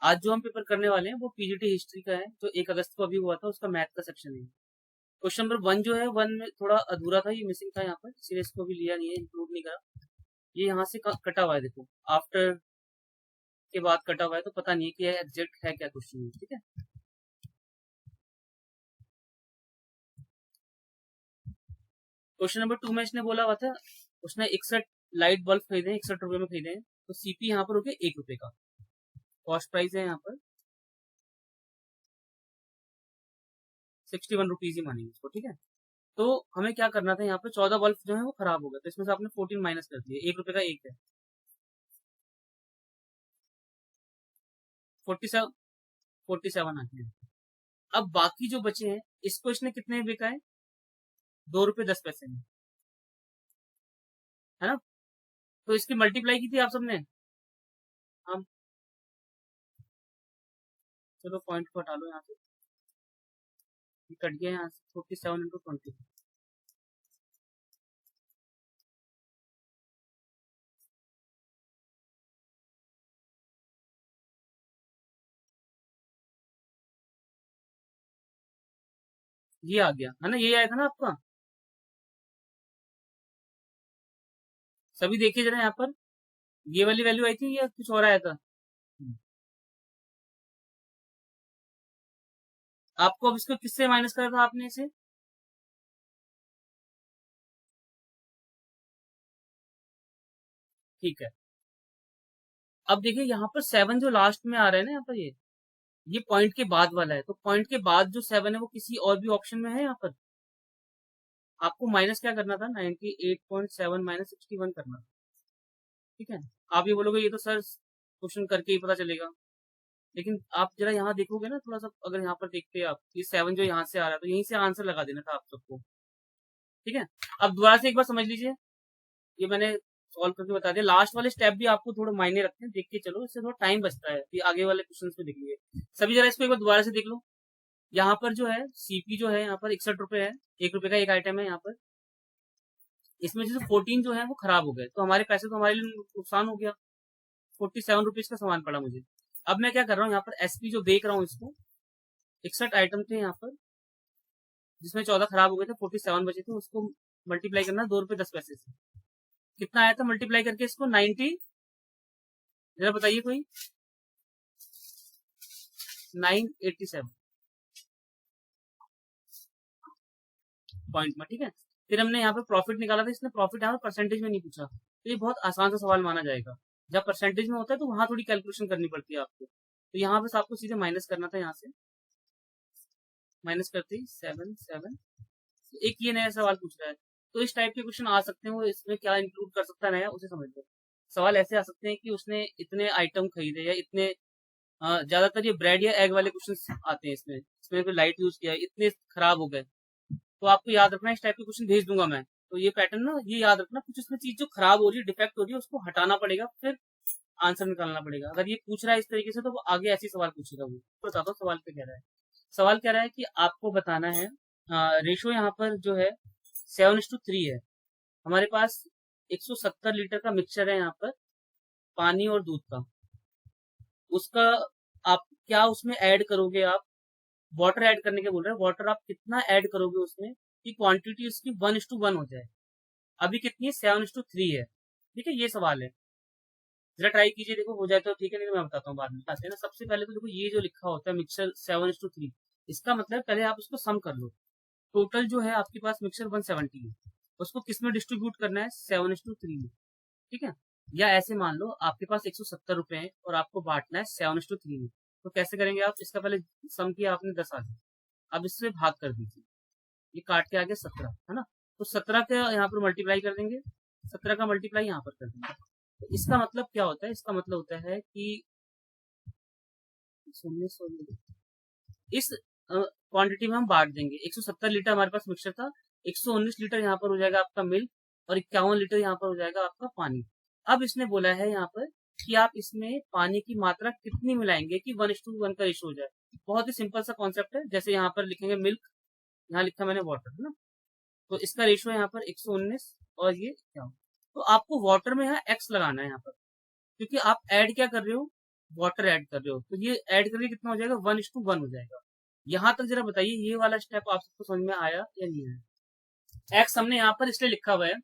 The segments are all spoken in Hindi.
आज जो हम पेपर करने वाले हैं वो पीजीटी हिस्ट्री का है, जो 1 अगस्त को अभी हुआ था, उसका मैथ का सेक्शन है। क्वेश्चन नंबर 1 जो है, 1 में थोड़ा अधूरा था, ये मिसिंग था यहाँ पर, इसलिए इसको भी लिया नहीं है, इंक्लूड नहीं करा। ये यहाँ से कटा हुआ है, देखो आफ्टर के बाद कटा हुआ है, तो पता नहीं है कि ये एग्जैक्ट है क्या क्वेश्चन में। ठीक है, क्वेश्चन नंबर 2 में इसने बोला हुआ था, उसने 61 लाइट बल्ब खरीदे, 61 रुपए में खरीदे हैं, तो सीपी यहाँ पर हो गया 1 रुपए का, कॉस्ट प्राइस है यहाँ पर 61 रुपीज ही मानेंगे इसको। ठीक है, तो हमें क्या करना था, यहाँ पे 14 बल्ब जो है वो खराब हो गए, तो इसमें से आपने 14 माइनस कर दिए, 1 रुपए का एक है, 47 47 आती है। अब बाकी जो बचे हैं, इसको इसने कितने में बेचा है, 2 रुपए 10 पैसे में, है ना। तो इसकी मल्टीप्लाई की थी आप सबने, हम चलो पॉइंट को हटा लो यहाँ से, ये कट गया यहाँ से, 47 × 20, ये आ गया है ना, ये आया था ना आपका, सभी देखिए जरा यहाँ पर, ये वाली वैल्यू आई थी या कुछ और आया था। आपको अब इसको किससे माइनस करा था आपने इसे, ठीक है। अब देखिए यहाँ पर 7 जो लास्ट में आ रहा है ना यहाँ पर, ये पॉइंट के बाद वाला है, तो पॉइंट के बाद जो 7 है वो किसी और भी ऑप्शन में है यहाँ पर, आपको माइनस क्या करना था, 98.7 माइनस 61 करना था। ठीक है, आप ये बोलोगे ये तो सर क्वेश्चन करके ही पता चलेगा, लेकिन आप जरा यहाँ देखोगे ना थोड़ा सा, अगर यहाँ पर देखते हैं आप, ये 7 जो यहाँ से आ रहा है, तो यहीं से आंसर लगा देना था आप सबको। ठीक है, अब दोबारा से एक बार समझ लीजिए, ये मैंने सॉल्व करके बता दिया, लास्ट वाले स्टेप भी आपको थोड़ा मायने रखते हैं, देख के चलो, इससे थोड़ा टाइम बचता है, फिर आगे वाले क्वेश्चन में देख लीजिए सभी, जरा इसको एक बार दोबारा से देख लो। यहाँ पर जो है सीपी जो है यहाँ पर 61 रुपए है, 1 रुपए का एक आइटम है यहाँ पर, इसमें जैसे 14 जो है वो खराब हो गए, तो हमारे पैसे तो हमारे लिए नुकसान हो गया, 47 रुपीज का सामान पड़ा मुझे। अब मैं क्या कर रहा हूँ, यहाँ पर एसपी जो देख रहा हूँ इसको, 61 आइटम थे यहाँ पर, जिसमें 14 खराब हो गए थे, 47 बचे थे, उसको मल्टीप्लाई करना 2 रुपए 10 पैसे से, कितना आया था मल्टीप्लाई करके इसको, 90, जरा बताइए कोई, 987 पॉइंट में। ठीक है, फिर हमने यहाँ पे प्रॉफिट निकाला था, इसने प्रॉफिट यहाँ पर परसेंटेज में नहीं पूछा, तो ये बहुत आसान सा सवाल माना जाएगा। जब परसेंटेज में होता है तो वहां थोड़ी कैलकुलेशन करनी पड़ती है आपको, तो यहाँ बस आपको सीधे माइनस करना था, यहाँ से माइनस करते ही 7 एक ये नया सवाल पूछ रहा है, तो इस टाइप के क्वेश्चन आ सकते हैं, वो इसमें क्या इंक्लूड कर सकता है नया, उसे समझ लो। सवाल ऐसे आ सकते हैं कि उसने इतने आइटम खरीदे, या इतने ज्यादातर ये ब्रेड या एग वाले क्वेश्चन आते हैं, इसमें इसमें कोई लाइट यूज किया, इतने खराब हो गए, तो आपको याद रखना, इस टाइप के क्वेश्चन भेज दूंगा मैं, तो ये पैटर्न ना ये याद रखना, कुछ उसमें चीज जो खराब हो रही है, डिफेक्ट हो रही है, उसको हटाना पड़ेगा, फिर आंसर निकालना पड़ेगा। अगर ये पूछ रहा है इस तरीके से, तो वो आगे ऐसे सवाल पूछेगा। वो बताता हूँ सवाल पे कह रहा है, सवाल कह रहा है कि आपको बताना है, रेशो यहाँ पर जो है 7:3 है, हमारे पास 170 लीटर का मिक्सचर है यहाँ पर, पानी और दूध का, उसका आप क्या उसमें ऐड करोगे, आप वाटर ऐड करने के बोल रहे हैं, वाटर आप कितना ऐड करोगे उसमें कि क्वांटिटी उसकी 1:1 हो जाए, अभी कितनी है, 7:3 है। ठीक है, ये सवाल है, जरा ट्राई कीजिए, देखो हो जाए तो ठीक है, नहीं तो मैं बताता हूँ बाद में। आते हैं ना, सबसे पहले तो देखो ये जो लिखा होता है मिक्सर 7:3, इसका मतलब पहले आप उसको सम कर लो, टोटल जो है आपके पास मिक्सर 170 है, उसको किस में डिस्ट्रीब्यूट करना है, 7:3 में। ठीक है, या ऐसे मान लो आपके पास 170 रुपए है और आपको बांटना है 7:3 में, तो कैसे करेंगे आप, इसका पहले सम किया आपने 10 आ गया, अब इससे भाग कर दीजिए, ये काट के आ गया 17, है ना, तो 17 का यहाँ पर मल्टीप्लाई कर देंगे, 17 का मल्टीप्लाई यहाँ पर कर देंगे, तो इसका मतलब क्या होता है, इसका मतलब होता है कि इस क्वांटिटी में हम बांट देंगे, 170 लीटर हमारे पास मिक्सचर था, 119 लीटर यहाँ पर हो जाएगा आपका मिल्क, और 51 लीटर यहाँ पर हो जाएगा आपका पानी। अब इसने बोला है यहाँ पर कि आप इसमें पानी की मात्रा कितनी मिलाएंगे कि 1:1 का रेशो हो जाए। बहुत ही सिंपल सा कॉन्सेप्ट है, जैसे यहाँ पर लिखेंगे मिल्क, यहाँ लिखा मैंने वाटर, है ना, तो इसका रेशो है यहाँ पर 119 और ये क्या, तो आपको वाटर में यहाँ एक्स लगाना है यहाँ पर, क्योंकि आप ऐड क्या कर रहे हो, वाटर ऐड कर रहे हो, तो ये ऐड करके कितना हो जाएगा, 1:1 हो जाएगा। यहाँ तक जरा बताइए ये वाला स्टेप आप सबको समझ में आया या नहीं आया? एक्स हमने यहाँ पर इसलिए लिखा हुआ है,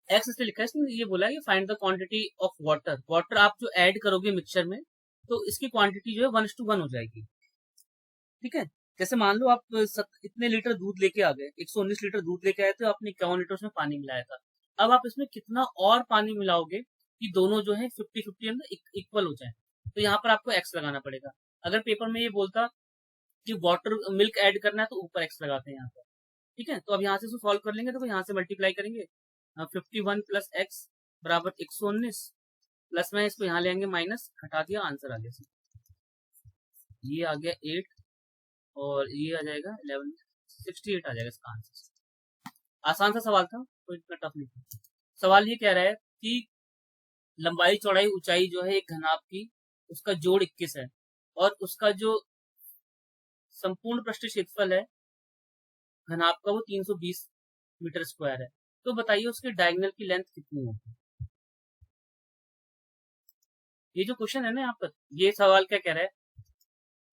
एक्स इसलिए लिखा है, इसमें ये बोला है कि find the quantity of water, water आप जो ऐड करोगे मिक्सचर में तो इसकी क्वांटिटी जो है 1:1 हो जाएगी। ठीक है, जैसे मान लो आप इतने लीटर दूध लेके आ गए, 119 लीटर दूध लेके आए तो आपने 51 लीटर उसमें पानी मिलाया था। अब आप इसमें कितना और पानी मिलाओगे कि दोनों जो है 50-50 इक्वल हो जाए, तो यहाँ पर आपको एक्स लगाना पड़ेगा। अगर पेपर में ये बोलता कि वाटर मिल्क ऐड करना है तो ऊपर एक्स लगाते हैं यहाँ पर। ठीक है, तो अब यहाँ से इसको सॉल्व कर लेंगे, तो यहाँ से मल्टीप्लाई करेंगे, 51 प्लस एक्स बराबर 119, प्लस में इसको यहाँ ले आएंगे माइनस, घटा दिया, आंसर आ गया। ये आ गया 8 और ये आ जाएगा 11, 68 आ जाएगा इसका आंसर। आसान सा सवाल था, कोई इतना टफ नहीं था। सवाल ये कह रहा है कि लंबाई चौड़ाई ऊंचाई जो है एक घनाभ की, उसका जोड़ 21 है और उसका जो संपूर्ण पृष्ठ क्षेत्रफल है घनाभ का वो 320 मीटर स्क्वायर है, तो बताइए उसके डायगोनल की लेंथ कितनी होगी। ये जो क्वेश्चन है ना यहाँ पर, ये सवाल क्या कह रहा है,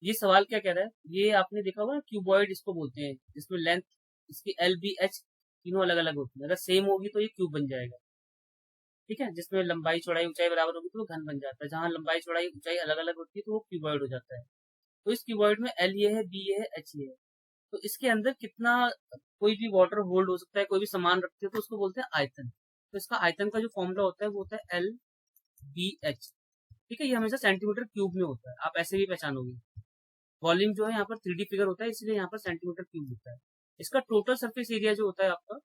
ये सवाल क्या कह रहा है, ये आपने देखा होगा क्यूबॉइड इसको बोलते हैं, जिसमें लेंथ इसकी एल बी एच तीनों अलग अलग होती है, अगर सेम होगी तो ये क्यूब बन जाएगा। ठीक है, जिसमें लंबाई चौड़ाई ऊंचाई बराबर होगी तो वो घन बन जाता है, जहां लंबाई चौड़ाई ऊंचाई अलग अलग होती है तो वो क्यूबॉइड हो जाता है। तो इस क्यूबॉइड में एल ये है, बी ये है, एच ये है, तो इसके अंदर कितना कोई भी वाटर होल्ड हो सकता है, कोई भी सामान रखते हैं तो उसको बोलते हैं आयतन। तो इसका आयतन का जो फॉर्मूला होता है वो होता है एल बी एच। ठीक है, ये हमेशा सेंटीमीटर क्यूब में होता है, आप ऐसे भी पहचानोगे। वॉल्यूम जो है यहाँ पर 3D फिगर होता है, इसलिए यहाँ पर सेंटीमीटर क्यूब होता है। इसका टोटल सरफेस एरिया जो होता है आपका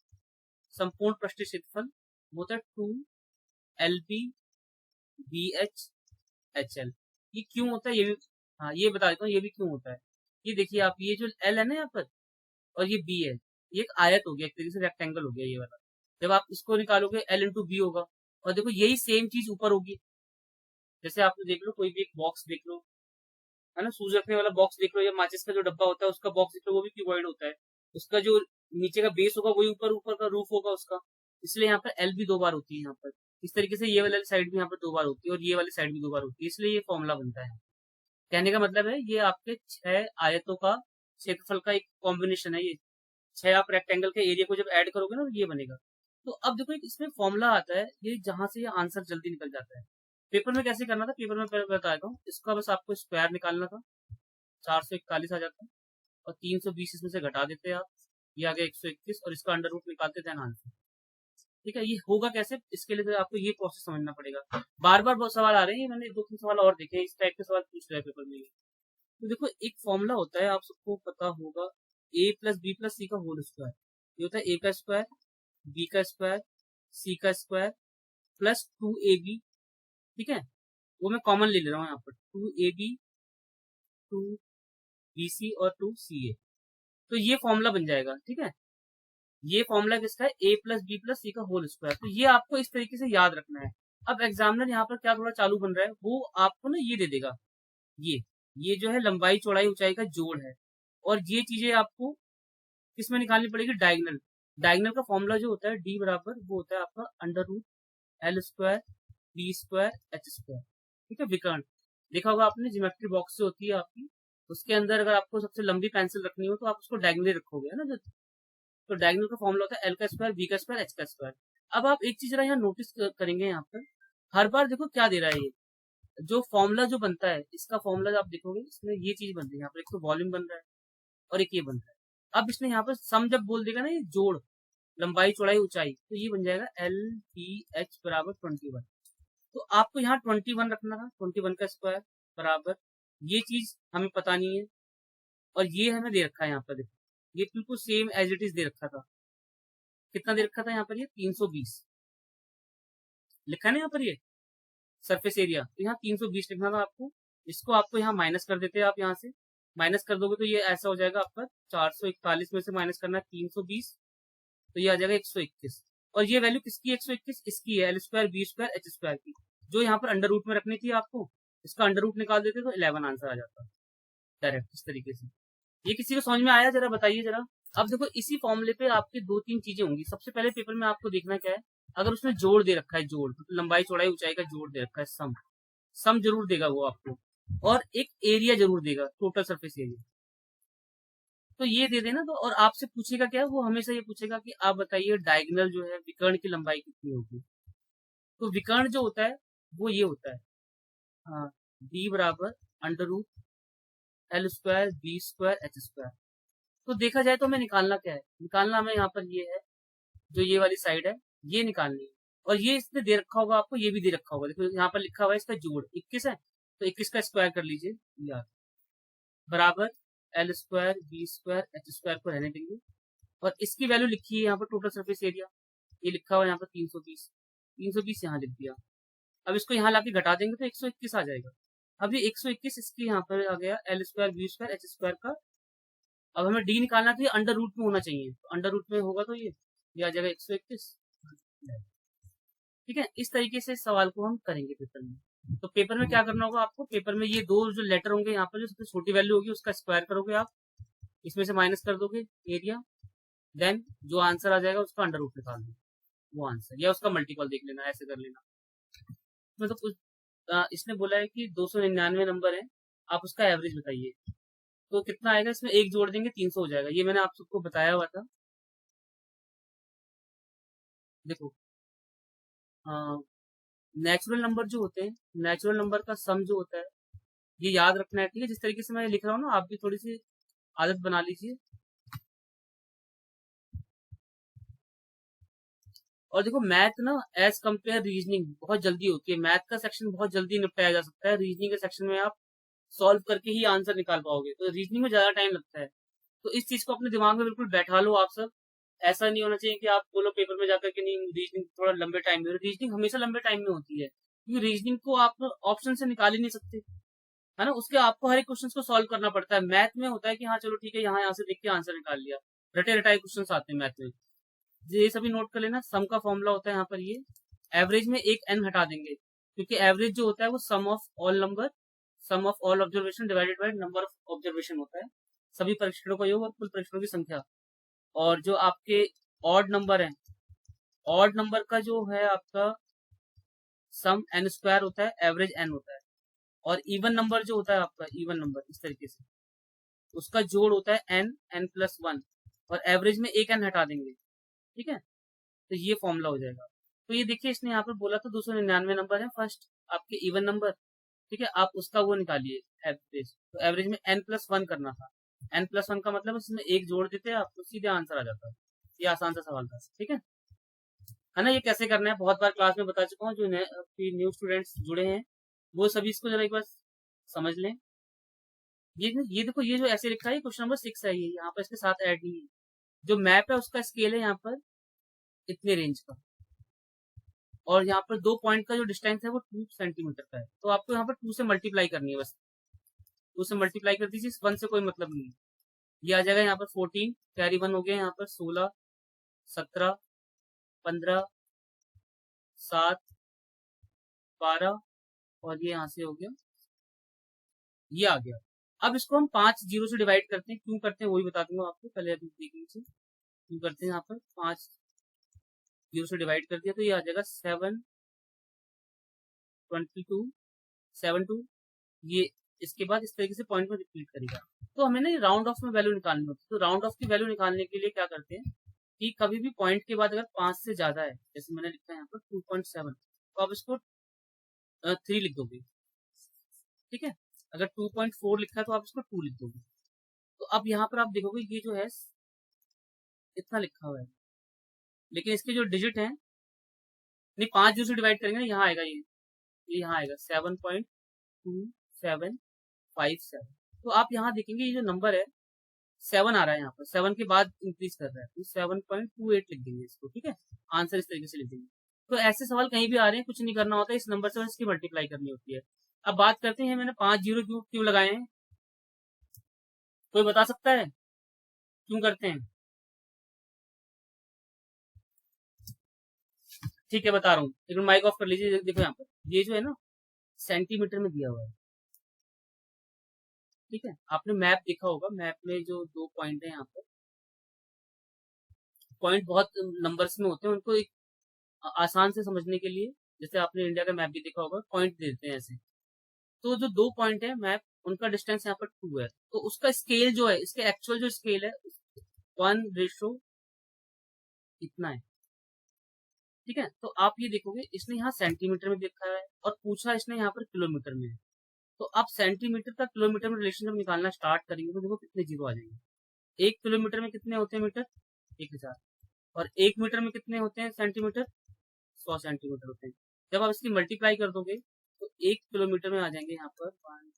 संपूर्ण पृष्ठ क्षेत्रफल वो होता है 2 LB BH HL। ये क्यों होता है ये भी, हाँ ये बता देता हूँ ये भी क्यों होता है। ये देखिए आप, ये जो L है ना यहाँ पर और ये B है, ये एक आयत हो गया, एक तरीके से रेक्टेंगल हो गया ये वाला। जब आप इसको निकालोगे L इंटू बी होगा, और देखो यही सेम चीज ऊपर होगी। जैसे आप देख लो कोई भी एक बॉक्स देख लो, है ना, सूज रखने वाला बॉक्स देख लो, या माचिस का जो डब्बा होता है उसका बॉक्स देख लो, वो भी क्यूबॉइड होता है। उसका जो नीचे का बेस होगा वही ऊपर ऊपर का रूफ होगा उसका, इसलिए यहाँ पर एल भी 2 बार होती है यहाँ पर। इस तरीके से ये वाली साइड भी यहाँ पर 2 बार होती है और ये वाली साइड भी 2 बार होती है, इसलिए ये फॉर्मूला बनता है। कहने का मतलब है ये आपके 6 आयतों का क्षेत्रफल का एक कॉम्बिनेशन है। ये 6 आप रेक्टेंगल के एरिया को जब ऐड करोगे ना तो ये बनेगा। तो अब देखो एक इसमें फॉर्मूला आता है, ये जहां से ये आंसर जल्दी निकल जाता है। पेपर में कैसे करना था, पेपर में पहले बताता हूँ। इसका बस आपको स्क्वायर निकालना था, 441 आ जाता है, और 320 इसमें से घटा देते हैं आप, ये आ गया 121, और इसका अंडर रूट निकालते थे आंसर। ठीक है, ये होगा कैसे, इसके लिए तो आपको ये प्रोसेस समझना पड़ेगा। बार बार बहुत सवाल आ रहे हैं, मैंने 2-3 सवाल और देखे इस टाइप के सवाल पूछ रहे हैं पेपर में। तो देखो एक फॉर्मूला होता है, आप सबको पता होगा, a प्लस बी प्लस सी का होल स्क्वायर। ये होता है a का स्क्वायर, b का स्क्वायर, c का स्क्वायर प्लस 2ab। ठीक है, वो मैं कॉमन ले रहा हूँ यहाँ पर, 2ab 2bc और 2ca, तो ये फॉर्मूला बन जाएगा। ठीक है, ये फॉर्मूला किसका है, a प्लस बी प्लस सी का होल स्क्वायर। तो ये आपको इस तरीके से याद रखना है। अब एग्जामिनर यहाँ पर क्या थोड़ा चालू बन रहा है, वो आपको ना ये दे देगा, ये जो है लंबाई चौड़ाई ऊंचाई का जोड़ है, और ये चीजें आपको किसमें निकालनी पड़ेगी, डायगोनल। डायगोनल का फॉर्मूला जो होता है डी बराबर वो होता है आपका under root L square B square H square. ठीक है, विकर्ण देखा होगा आपने, ज्योमेट्री बॉक्स जो होती है आपकी, उसके अंदर अगर आपको सबसे लंबी पेंसिल रखनी हो तो आप उसको डायगोनली रखोगे, है ना। तो डायगोनल का फॉर्मूला होता है एल का स्क्वायर बी का स्क्वायर एच का स्क्वायर। अब आप एक चीज जरा यहाँ नोटिस करेंगे, यहाँ पर हर बार देखो क्या दे रहा है, ये जो फॉर्मूला जो बनता है, इसका फॉर्मूला आप देखोगे इसमें ये चीज बन रही है, यहाँ पर एक तो वॉल्यूम बन रहा है और एक ये बन रहा है। अब इसने यहाँ पर सम जब बोल देगा ना, ये जोड़ लंबाई चौड़ाई ऊंचाई, तो ये बन जाएगा एल पी एच बराबर 21। तो आपको यहाँ 21 रखना था, 21 का स्क्वायर बराबर, ये चीज हमें पता नहीं है, और ये हमें दे रखा है यहाँ पर, देखो ये बिल्कुल सेम एज इट इज दे रखा था। कितना दे रखा था यहाँ पर, ये 320 लिखा है ना यहाँ पर, ये सरफेस एरिया, तो यहाँ 320 लिखना था आपको। इसको आपको यहाँ माइनस कर देते हैं, आप यहाँ से माइनस कर दोगे तो ये ऐसा हो जाएगा आपका 441 में से माइनस करना है 320, तो ये आ जाएगा 121। और ये वैल्यू किसकी 121, इसकी है, L square B square H square की, जो यहाँ पर अंडर रूट में रखनी थी आपको। इसका अंडर रूट निकाल देते तो 11 आंसर आ जाता डायरेक्ट इस तरीके से। ये किसी को समझ में आया, जरा बताइए जरा। अब देखो इसी फॉर्मूले पे आपकी 2-3 चीजें होंगी। सबसे पहले पेपर में आपको देखना क्या है, अगर उसमें जोड़ दे रखा है, जोड़ मतलब लंबाई चौड़ाई ऊंचाई का जोड़ दे रखा है, सम जरूर देगा वो आपको, और एक एरिया जरूर देगा, टोटल सरफेस एरिया। तो ये दे देना तो, और आपसे पूछेगा क्या, वो हमेशा ये पूछेगा कि आप बताइए डायगोनल जो है विकर्ण की लंबाई कितनी होगी। तो विकर्ण जो होता है वो ये होता है, हाँ, बी बराबर under root L square B square H square. तो देखा जाए तो हमें निकालना क्या है, निकालना हमें यहाँ पर ये है, जो ये वाली साइड है ये निकालनी है। और ये इसने दे रखा होगा आपको, ये भी दे रखा होगा, देखो यहाँ पर लिखा हुआ है इसका जोड़ 21 है, तो 21 का स्क्वायर कर लीजिए यार, बराबर L square B square H square को रहने देंगे। और इसकी वैल्यू लिखी है यहाँ पर टोटल सरफेस एरिया, ये लिखा हुआ है यहाँ पर 320, 320 यहाँ लिख दिया। अब इसको यहाँ लाके घटा देंगे तो 121 आ जाएगा। अब ये 121 इसके यहाँ पर आ गया L square B square H square का। अब हमें डी निकालना तो ये अंडर रूट में होना चाहिए, तो अंडर रूट में होगा तो ये आ जाएगा 121। ठीक है, इस तरीके से इस सवाल को हम करेंगे पेपर में। तो पेपर में क्या करना होगा आपको, पेपर में ये दो जो लेटर होंगे यहाँ पर, जो सबसे छोटी वैल्यू होगी उसका स्क्वायर करोगे आप, इसमें से माइनस कर दोगे एरिया, देन जो आंसर आ जाएगा उसका अंडर रूट निकाल दो, वो आंसर, या उसका मल्टीपल देख लेना, ऐसे कर लेना। मतलब कुछ इसने बोला है कि 299 नंबर है, आप उसका एवरेज बताइए, तो कितना आएगा, इसमें एक जोड़ देंगे 300 हो जाएगा, ये मैंने आप सबको बताया हुआ था। देखो नेचुरल नंबर जो होते हैं, नेचुरल नंबर का सम जो होता है, ये याद रखना है, ठीक है। जिस तरीके से मैं लिख रहा हूँ ना, आप भी थोड़ी सी आदत बना लीजिए। और देखो मैथ ना एज कंपेयर रीजनिंग बहुत जल्दी होती है, मैथ का सेक्शन बहुत जल्दी निपटाया जा सकता है, रीजनिंग के सेक्शन में आप सॉल्व करके ही आंसर निकाल पाओगे, तो रीजनिंग में ज्यादा टाइम लगता है। तो इस चीज को अपने दिमाग में बिल्कुल बैठा लो आप सब। ऐसा नहीं होना चाहिए कि आप बोलो पेपर में जाकर के नहीं, रीजनिंग थोड़ा लंबे टाइम में, रीजनिंग हमेशा लंबे टाइम में होती है, क्योंकि रीजनिंग को आप ऑप्शन से निकाल ही नहीं सकते, है ना, उसके आपको हर एक क्वेश्चन को सॉल्व करना पड़ता है। मैथ में होता है कि हाँ चलो ठीक है, यहाँ यहाँ से देख के आंसर निकाल लिया, रटे रटाए क्वेश्चन आते हैं मैथ में। ये सभी नोट कर लेना, सम का फॉर्मूला होता है यहाँ पर ये, एवरेज में एक एन हटा देंगे, क्योंकि एवरेज जो होता है वो sum of all number, sum of all observation divided by number of observation होता है, सभी परीक्षणों का योग और कुल परीक्षणों की संख्या। और जो आपके ऑड नंबर है, ऑड नंबर का जो है आपका सम एन स्क्वायर होता है, एवरेज एन होता है। और इवन नंबर जो होता है आपका, इवन नंबर इस तरीके से, उसका जोड़ होता है एन, एन प्लस वन, और एवरेज में एक एन हटा देंगे, ठीक है। तो ये फॉर्मूला हो जाएगा। तो ये देखिए इसने यहाँ पर बोला था 299 नंबर है फर्स्ट आपके इवन नंबर, ठीक है, आप उसका वो निकालिए एवरेज, तो एवरेज में एन प्लस वन करना था, एन प्लस वन का मतलब इसमें एक जोड़ देते हैं आपको, सीधे आंसर आ जाता है। ये आसान सा सवाल था, ठीक है ना। ये कैसे करना है बहुत बार क्लास में बता चुका हूँ, जो न्यू स्टूडेंट्स जुड़े हैं वो सभी इसको जरा एक बार समझ लें। ये देखो, ये जो ऐसे लिखा है क्वेश्चन नंबर 6 है, ये यहाँ पर इसके साथ ऐड नहीं है। जो मैप है उसका स्केल है यहाँ पर इतने रेंज का, और यहाँ पर दो पॉइंट का जो डिस्टेंस है वो 2 सेंटीमीटर का है, तो आपको यहाँ पर 2 से मल्टीप्लाई करनी है बस, 2 से मल्टीप्लाई कर दीजिए, 1 से कोई मतलब नहीं है। ये आ जाएगा यहाँ पर 14, कैरी 1 हो गया यहाँ पर 16, 17, 15, 7, 12, और ये यहाँ से हो गया, ये आ गया। अब इसको हम 5 जीरो से डिवाइड करते हैं, क्यों करते हैं वही बता दूंगा आपको, पहले अभी देख लीजिए क्यों करते हैं। यहाँ पर 5 जीरो से डिवाइड कर दिया तो ये आ जाएगा 722, 7 2, ये इसके बाद इस तरीके से पॉइंट में रिपीट करेगा। तो हमें ना राउंड ऑफ में वैल्यू निकालनी होती है, तो राउंड ऑफ की वैल्यू निकालने के लिए क्या करते हैं कि कभी भी पॉइंट के बाद अगर 5 से ज्यादा है, जैसे मैंने लिखा है यहाँ पर 2.7, तो आप इसको 3 लिख दोगे, ठीक है। अगर 2.4 लिखा है तो आप इसको 2 लिख दोगे। तो अब यहाँ पर आप देखोगे ये जो है इतना लिखा हुआ है, लेकिन इसके जो डिजिट है, नहीं 5 जीरो से डिवाइड करेंगे ना, यहाँ आएगा ये यहाँ आएगा 7.2757। तो आप यहाँ देखेंगे ये जो नंबर है 7 आ रहा है, यहाँ पर 7 के बाद इंक्रीज कर रहा है, तो 7.28 लिख देंगे इसको, ठीक है। आंसर इस तरीके से लिख देंगे। तो ऐसे सवाल कहीं भी आ रहे हैं, कुछ नहीं करना होता है, इस नंबर से बस इसकी मल्टीप्लाई करनी होती है। अब बात करते हैं मैंने 5 जीरो क्यों लगाए हैं, कोई बता सकता है क्यों करते हैं? ठीक है बता रहा हूँ, एक मिनट माइक ऑफ कर लीजिए। देखो यहाँ पर ये जो है ना सेंटीमीटर में दिया हुआ है, ठीक है। आपने मैप देखा होगा, मैप में जो दो पॉइंट है यहाँ पर, पॉइंट बहुत नंबर्स में होते हैं, उनको एक आसान से समझने के लिए, जैसे आपने इंडिया का मैप भी देखा होगा, पॉइंट देते हैं ऐसे। तो जो 2 पॉइंट है मैप, उनका डिस्टेंस यहाँ पर 2 है, तो उसका स्केल जो है, इसके एक्चुअल जो स्केल है 1 रेशो इतना है। ठीक है, तो आप ये देखोगे इसने यहाँ सेंटीमीटर में देखा है और पूछा इसने यहाँ पर किलोमीटर में है। तो आप सेंटीमीटर का किलोमीटर में रिलेशन जब निकालना स्टार्ट करेंगे तो देखो कितने जीरो आ जाएंगे। 1 किलोमीटर में कितने होते हैं मीटर? 1000। और 1 मीटर में कितने होते हैं सेंटीमीटर? 100 सेंटीमीटर होते हैं। जब आप इसकी मल्टीप्लाई कर दोगे तो 1 किलोमीटर में आ जाएंगे यहाँ पर 1,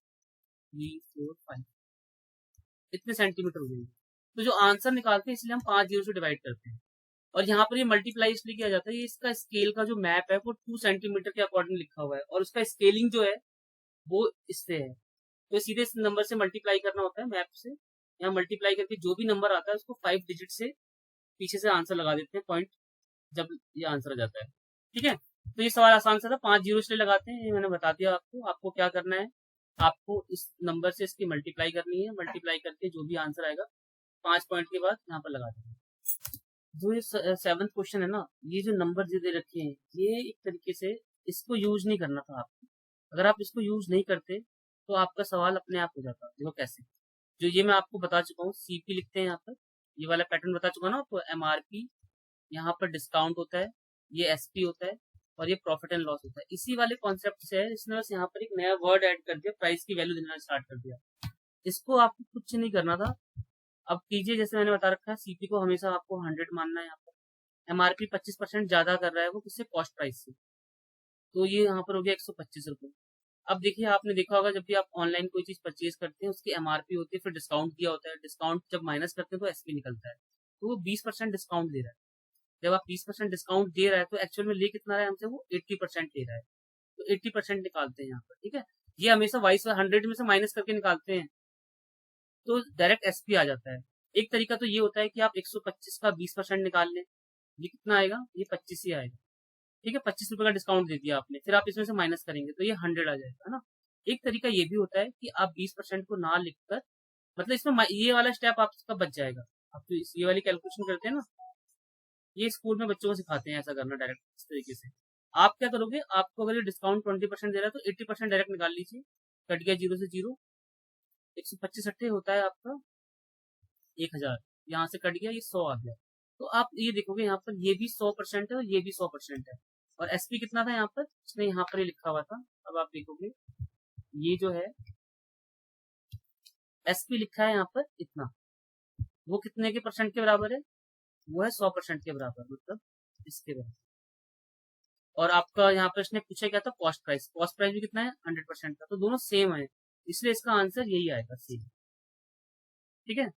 3, 4, 5, इतने सेंटीमीटर हो जाएंगे। तो जो आंसर निकालते हैं इसलिए हम 5 जीरो से डिवाइड करते हैं। और यहाँ पर ये मल्टीप्लाई इसलिए किया जाता है, ये इसका स्केल का जो मैप है वो 2 सेंटीमीटर के अकॉर्डिंग लिखा हुआ है और उसका स्केलिंग जो है वो इससे है। तो सीधे इस नंबर से मल्टीप्लाई करना होता है मैप से। यहाँ मल्टीप्लाई करके जो भी नंबर आता है उसको 5 डिजिट से पीछे से आंसर लगा देते हैं पॉइंट, जब ये आंसर आ जाता है। ठीक है, तो ये सवाल आसान सा था, 5 जीरो इसलिए लगाते हैं, ये मैंने बता दिया आपको। आपको क्या करना है, आपको इस नंबर से इसकी मल्टीप्लाई करनी है, मल्टीप्लाई करके जो भी आंसर आएगा 5 पॉइंट के बाद यहाँ पर लगा देना। जो ये 7th क्वेश्चन है ना, ये जो नंबर जो दे रखे हैं, ये एक तरीके से इसको यूज नहीं करना था आपको। अगर आप इसको यूज नहीं करते तो आपका सवाल अपने आप हो जाता। देखो कैसे, जो ये मैं आपको बता चुका हूँ, सीपी लिखते हैं यहाँ पर, ये वाला पैटर्न बता चुका ना आपको, एमआरपी, यहाँ पर डिस्काउंट होता है, ये एसपी होता है और ये प्रॉफिट एंड लॉस होता है। इसी वाले कॉन्सेप्ट से है, इसने बस यहाँ पर एक नया वर्ड ऐड कर दिया, प्राइस की वैल्यू देना स्टार्ट कर दिया। इसको आपको कुछ नहीं करना था। अब कीजिए जैसे मैंने बता रखा है, सीपी को हमेशा आपको 100 मानना है। यहाँ पर एमआरपी 25% ज्यादा कर रहा है वो, किससे? कॉस्ट प्राइस से। तो ये यहाँ पर हो गया 125 रुपये। अब देखिए, आपने देखा होगा जब भी आप ऑनलाइन कोई चीज परचेज करते हैं उसकी एमआरपी होती है, फिर डिस्काउंट दिया होता है, डिस्काउंट जब माइनस करते हैं तो एसपी निकलता है। तो वो 20% डिस्काउंट दे रहा है। जब आप 20% डिस्काउंट दे रहा है तो एक्चुअल में ले कितना रहा है हमसे? वो 80% ले रहा है। तो 80% निकालते हैं यहाँ पर। ठीक है, ये हमेशा वाइस 100 में से माइनस करके निकालते हैं तो डायरेक्ट एसपी आ जाता है। एक तरीका तो ये होता है कि आप 125 का 20% निकाल लें, ये कितना आएगा? ये 25 ही आएगा। ठीक है, 25 रुपए का डिस्काउंट दे दिया आपने, फिर आप इसमें से माइनस करेंगे तो ये 100 आ जाएगा, है ना। एक तरीका ये भी होता है कि आप 20% को ना लिखकर, मतलब इसमें ये वाला स्टेप आपका बच जाएगा। आप तो ये वाली कैलकुलेशन करते हैं ना, ये स्कूल में बच्चों को सिखाते हैं ऐसा करना डायरेक्ट इस तरीके से। आप क्या करोगे, आपको अगर ये डिस्काउंट 20% दे रहा है तो 80% डायरेक्ट निकाल लीजिए, कट गया जीरो से जीरो, 125 अट्ठे होता है आपका 1000, यहाँ से कट गया, ये 100 आ गया। तो आप ये देखोगे यहाँ पर ये भी 100% है और ये भी 100% है। और एसपी कितना था यहाँ पर? इसने यहाँ पर ही लिखा हुआ था। अब आप देखोगे ये जो है एसपी लिखा है यहाँ पर इतना, वो कितने के परसेंट के बराबर है? वो है 100% के बराबर, मतलब इसके बराबर। और आपका यहाँ पर इसने पूछा क्या था? Cost price. कॉस्ट प्राइस भी कितना है? 100% का। तो दोनों सेम है, इसलिए इसका आंसर यही आएगा, सेम। ठीक है,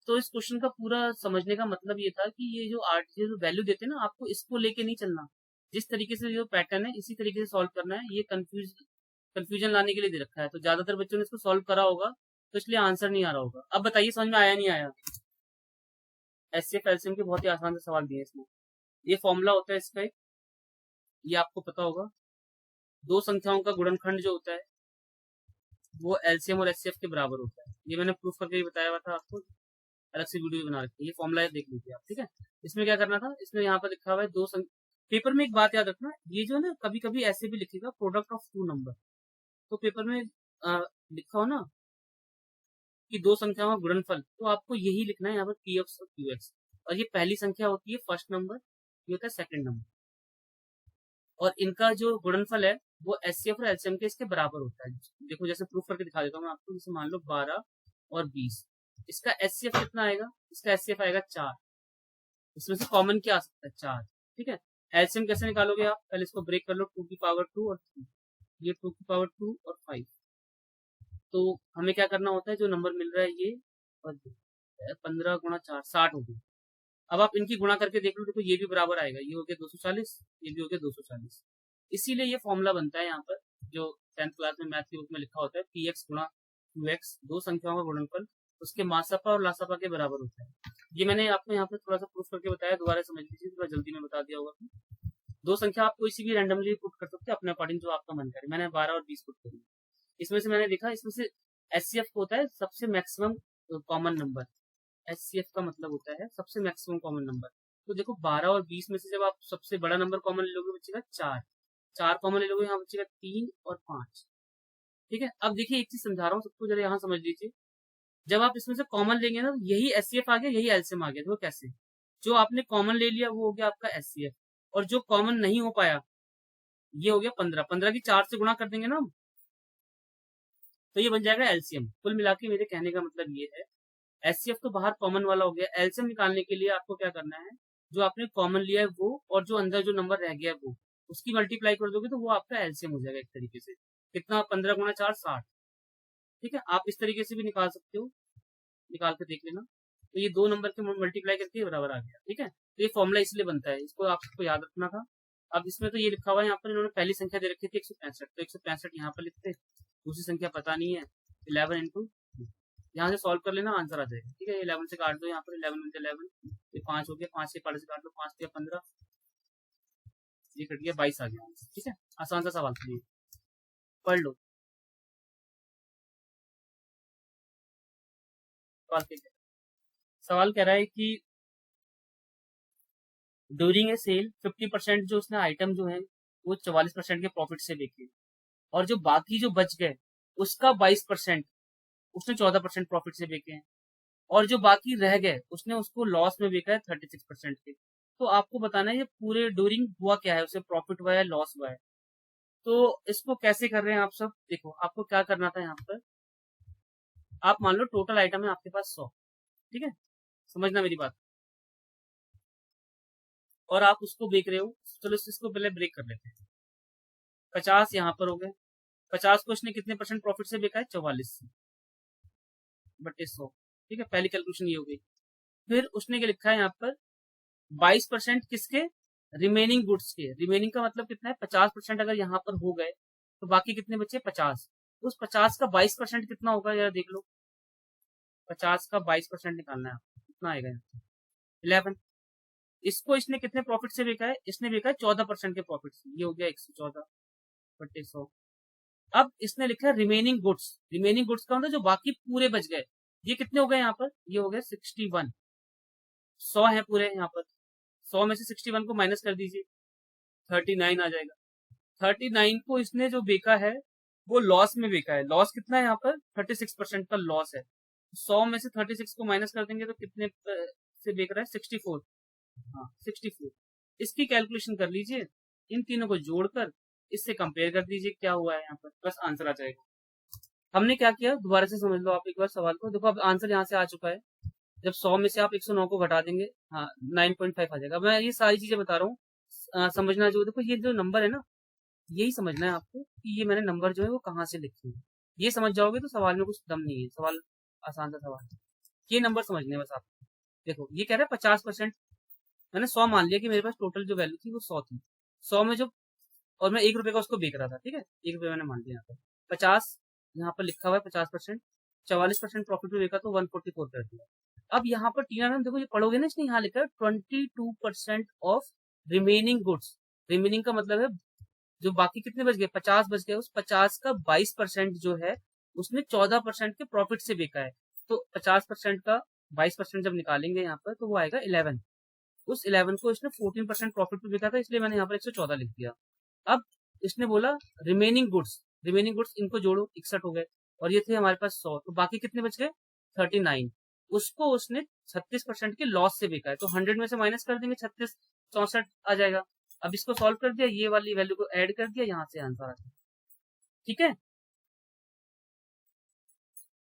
तो इस क्वेश्चन का पूरा समझने का मतलब ये था कि ये जो आर्ट ये जो वैल्यू देते हैं ना, आपको इसको लेके नहीं चलना। जिस तरीके से जो पैटर्न है इसी तरीके से सॉल्व करना है। ये कंफ्यूजन लाने के लिए दे रखा है, तो ज्यादातर बच्चों ने इसको सॉल्व करा होगा तो इसलिए आंसर नहीं आ रहा होगा। अब बताइए समझ में आया नहीं आया? एचसीएफ एलसीएम के बहुत ही आसान से सवाल दिए इसमें। ये फॉर्मूला होता है इसका एक, ये आपको पता होगा। दो संख्याओं का गुणनखंड जो होता है वो एलसीएम और एचसीएफ के बराबर होता है। ये मैंने प्रूफ करके भी बताया हुआ था आपको, अलग से वीडियो बना रखी है। ये फॉर्मूला देख लीजिए आप। ठीक है, इसमें क्या करना था, इसमें यहाँ पर लिखा हुआ है पेपर में एक बात याद रखना, ये जो है ना कभी कभी ऐसे भी लिखेगा प्रोडक्ट ऑफ टू नंबर। तो पेपर में लिखा हो ना कि दो संख्याओं का गुणनफल, तो आपको यही लिखना है यहाँ पर पी एक्स और क्यू एक्स। और ये पहली संख्या होती है फर्स्ट नंबर, ये होता है सेकंड नंबर। और इनका जो गुणनफल है वो एचसीएफ और एलसीएम के इसके बराबर होता है। देखो जैसे प्रूफ करके दिखा देता हूँ मैं आपको। जैसे मान लो 12 और 20, इसका एचसीएफ कितना आएगा? इसका एचसीएफ आएगा 4। इसमें से कॉमन क्या आ सकता है? 4। ठीक है, एलसीएम कैसे निकालोगे आप? पहले इसको ब्रेक कर लो, 2 की पावर 2 और 3, ये 2 की पावर 2 और 5। तो हमें क्या करना होता है, जो नंबर मिल रहा है ये और 15 गुणा 4 60 हो गई। अब आप इनकी गुणा करके देख लो, देखो ये भी बराबर आएगा, ये हो गया 240, ये भी हो गया 240। इसीलिए ये फॉर्मूला बनता है यहाँ पर, जो 10th क्लास में मैथ की बुक में लिखा होता है, पी एक्स गुणा क्यू एक्स, दो संख्याओं का गुणनफल उसके मासपा और लासपा के बराबर होता है। ये मैंने आपको यहाँ पे थोड़ा सा प्रूफ करके बताया, दोबारा समझ लीजिए, थोड़ा जल्दी में बता दिया होगा। दो संख्या आप कोई सी भी रैंडमली पुट कर सकते हैं अपने अकॉर्डिंग, जो आपका मन करे। मैंने 12 और 20 पुट करी। इसमें से मैंने देखा, इसमें से एचसीएफ होता है सबसे मैक्सिमम कॉमन नंबर। एचसीएफ का मतलब होता है सबसे मैक्सिमम कॉमन नंबर। तो देखो 12 और 20 में से जब आप सबसे बड़ा नंबर कॉमन ले लोगे बचेगा 4, 4 कॉमन ले लोगे, यहाँ बचेगा 3 और 5। ठीक है, अब देखिए एक चीज समझा रहा हूँ सबको, जरा यहाँ समझ लीजिए। जब आप इसमें से कॉमन लेंगे ना, यही एचसीएफ आ गया, यही एलसीएम आ गया। देखो कैसे, जो आपने कॉमन ले लिया वो हो गया आपका एचसीएफ, और जो कॉमन नहीं हो पाया ये हो गया 15, 15 की 4 से गुणा कर देंगे ना हम, तो ये बन जाएगा एलसीएम। कुल मिला के मेरे कहने का मतलब ये है, एचसीएफ तो बाहर कॉमन वाला हो गया, एलसीएम निकालने के लिए आपको क्या करना है, जो आपने कॉमन लिया है वो, और जो अंदर जो नंबर रह गया है वो, उसकी मल्टीप्लाई कर दोगे तो वो आपका एलसीएम हो जाएगा एक तरीके से। कितना, 15 गुणा 4 60। ठीक है, आप इस तरीके से भी निकाल सकते हो, निकाल के देख लेना। तो ये दो नंबर के मल्टीप्लाई करके बराबर आ गया। ठीक है, तो ये फॉर्मूला इसलिए बनता है, इसको आपको याद रखना था। अब इसमें तो ये लिखा हुआ है, यहाँ पर इन्होंने पहली संख्या दे रखी थी 165, तो 165 यहाँ पर लिखते, दूसरी संख्या पता नहीं है, 11 इंटू, यहाँ से सॉल्व कर लेना, आंसर आ जाएगा। ठीक है, 11 से काट दो, यहाँ पर 11 इंटू 11, ये 5 हो गया, 5 से काट से काट लो, 5 या 15, ये कट गया, 22 आ गया। ठीक है, आसान सा सवाल था ये, पढ़ लो। सवाल कह रहा है कि ड्यूरिंग ए सेल 50% जो उसने आइटम जो है वो 44% के प्रॉफिट से बेचे, और जो बाकी जो बच गए उसका 22% उसने 14% प्रॉफिट से बेचे हैं, और जो बाकी रह गए उसने उसको लॉस में बेचा है 36% के। तो आपको बताना है ये पूरे ड्यूरिंग हुआ क्या है, उसे प्रॉफिट हुआ है, लॉस हुआ है। तो इसको कैसे कर रहे हैं आप सब, देखो आपको क्या करना था यहाँ पर, आप मान लो टोटल आइटम है आपके पास 100। ठीक है, समझना मेरी बात, और आप उसको बेच रहे हो, चलो इसको पहले ब्रेक कर लेते हैं। 50 यहाँ पर हो गए, 50 को इसने कितने परसेंट प्रॉफिट से बेचा है, 44 से बटे 100। ठीक है, पहली कैलकुलेशन ये हो गई। फिर उसने क्या लिखा है यहाँ पर, 22% किसके, रिमेनिंग गुड्स के। रिमेनिंग का मतलब कितना है, 50% अगर यहाँ पर हो गए तो बाकी कितने बचे, 50। उस 50 का 22% कितना होगा जरा देख लो, 50 का 22% निकालना है आपको, कितना आएगा, 11। इसको इसने कितने प्रॉफिट से बेचा है, इसने बेचा है 14% के प्रॉफिट से, ये हो गया 114 बटे 100। अब इसने लिखा है रिमेनिंग गुड्स, रिमेनिंग गुड्स का मतलब जो बाकी पूरे बच गए, ये कितने हो गए यहाँ पर, ये हो गए 61। 100 है पूरे यहाँ पर, 100 में से 61 को माइनस कर दीजिए, 39 आ जाएगा। 39 को इसने जो बेचा है वो लॉस में बेचा है, लॉस कितना है यहाँ पर, 36% का लॉस है। 100 में से 36 को माइनस कर देंगे तो कितने से बेच रहा है, 64। हाँ 64, इसकी कैलकुलेशन कर लीजिए, इन तीनों को जोड़कर इससे कंपेयर कर दीजिए क्या हुआ है यहाँ पर, बस आंसर आ जाएगा। हमने क्या किया, दोबारा से समझ लो आप एक बार सवाल को, देखो अब आंसर यहाँ से आ चुका है। जब 100 में से आप 109 को घटा देंगे, हाँ 9.5 आ जाएगा। मैं ये सारी चीजें बता रहा हूँ, समझना जो, देखो ये जो नंबर है ना, यही समझना है आपको कि ये मैंने नंबर जो है वो कहाँ से लिखे हैं। ये समझ जाओगे तो सवाल में कुछ दम नहीं है, सवाल आसान सा सवाल है। ये नंबर समझने बस आपको। देखो ये कह रहा है 50%, मैंने 100 मान लिया कि मेरे पास टोटल जो वैल्यू थी वो 100 थी। 100 में जो, और मैं 1 रुपए का उसको बेच रहा था, ठीक है, 1 रुपए मैंने मान लिया यहाँ पर। 50 यहाँ पर लिखा हुआ है 50%, 44% प्रॉफिट में बेचा तो 144 कर दिया। अब यहाँ पर टीना मैम देखो, ये पढ़ोगे ना, इसने यहाँ लिखा है 22% ऑफ रिमेनिंग गुड्स। रिमेनिंग का मतलब है जो बाकी कितने बच गए, 50 बच गए, उस 50 का 22% जो है उसने 14% के प्रॉफिट से बेचा है। तो 50% का 22% जब निकालेंगे यहाँ पर तो वो आएगा 11। उस 11 को इसने 14% प्रॉफिट पे बेचा था, इसलिए मैंने यहाँ पर 114 लिख दिया। अब इसने बोला रिमेनिंग गुड्स, रिमेनिंग गुड्स इनको जोड़ो, 61 हो गए, और ये थे हमारे पास 100, तो बाकी कितने बच गए, 39। उसको उसने 36% के लॉस से बेचा है, तो 100 में से माइनस कर देंगे, 36 64 आ जाएगा। अब इसको सॉल्व कर दिया, ये वाली वैल्यू को ऐड कर दिया, यहाँ से आंसर आ गया। ठीक है,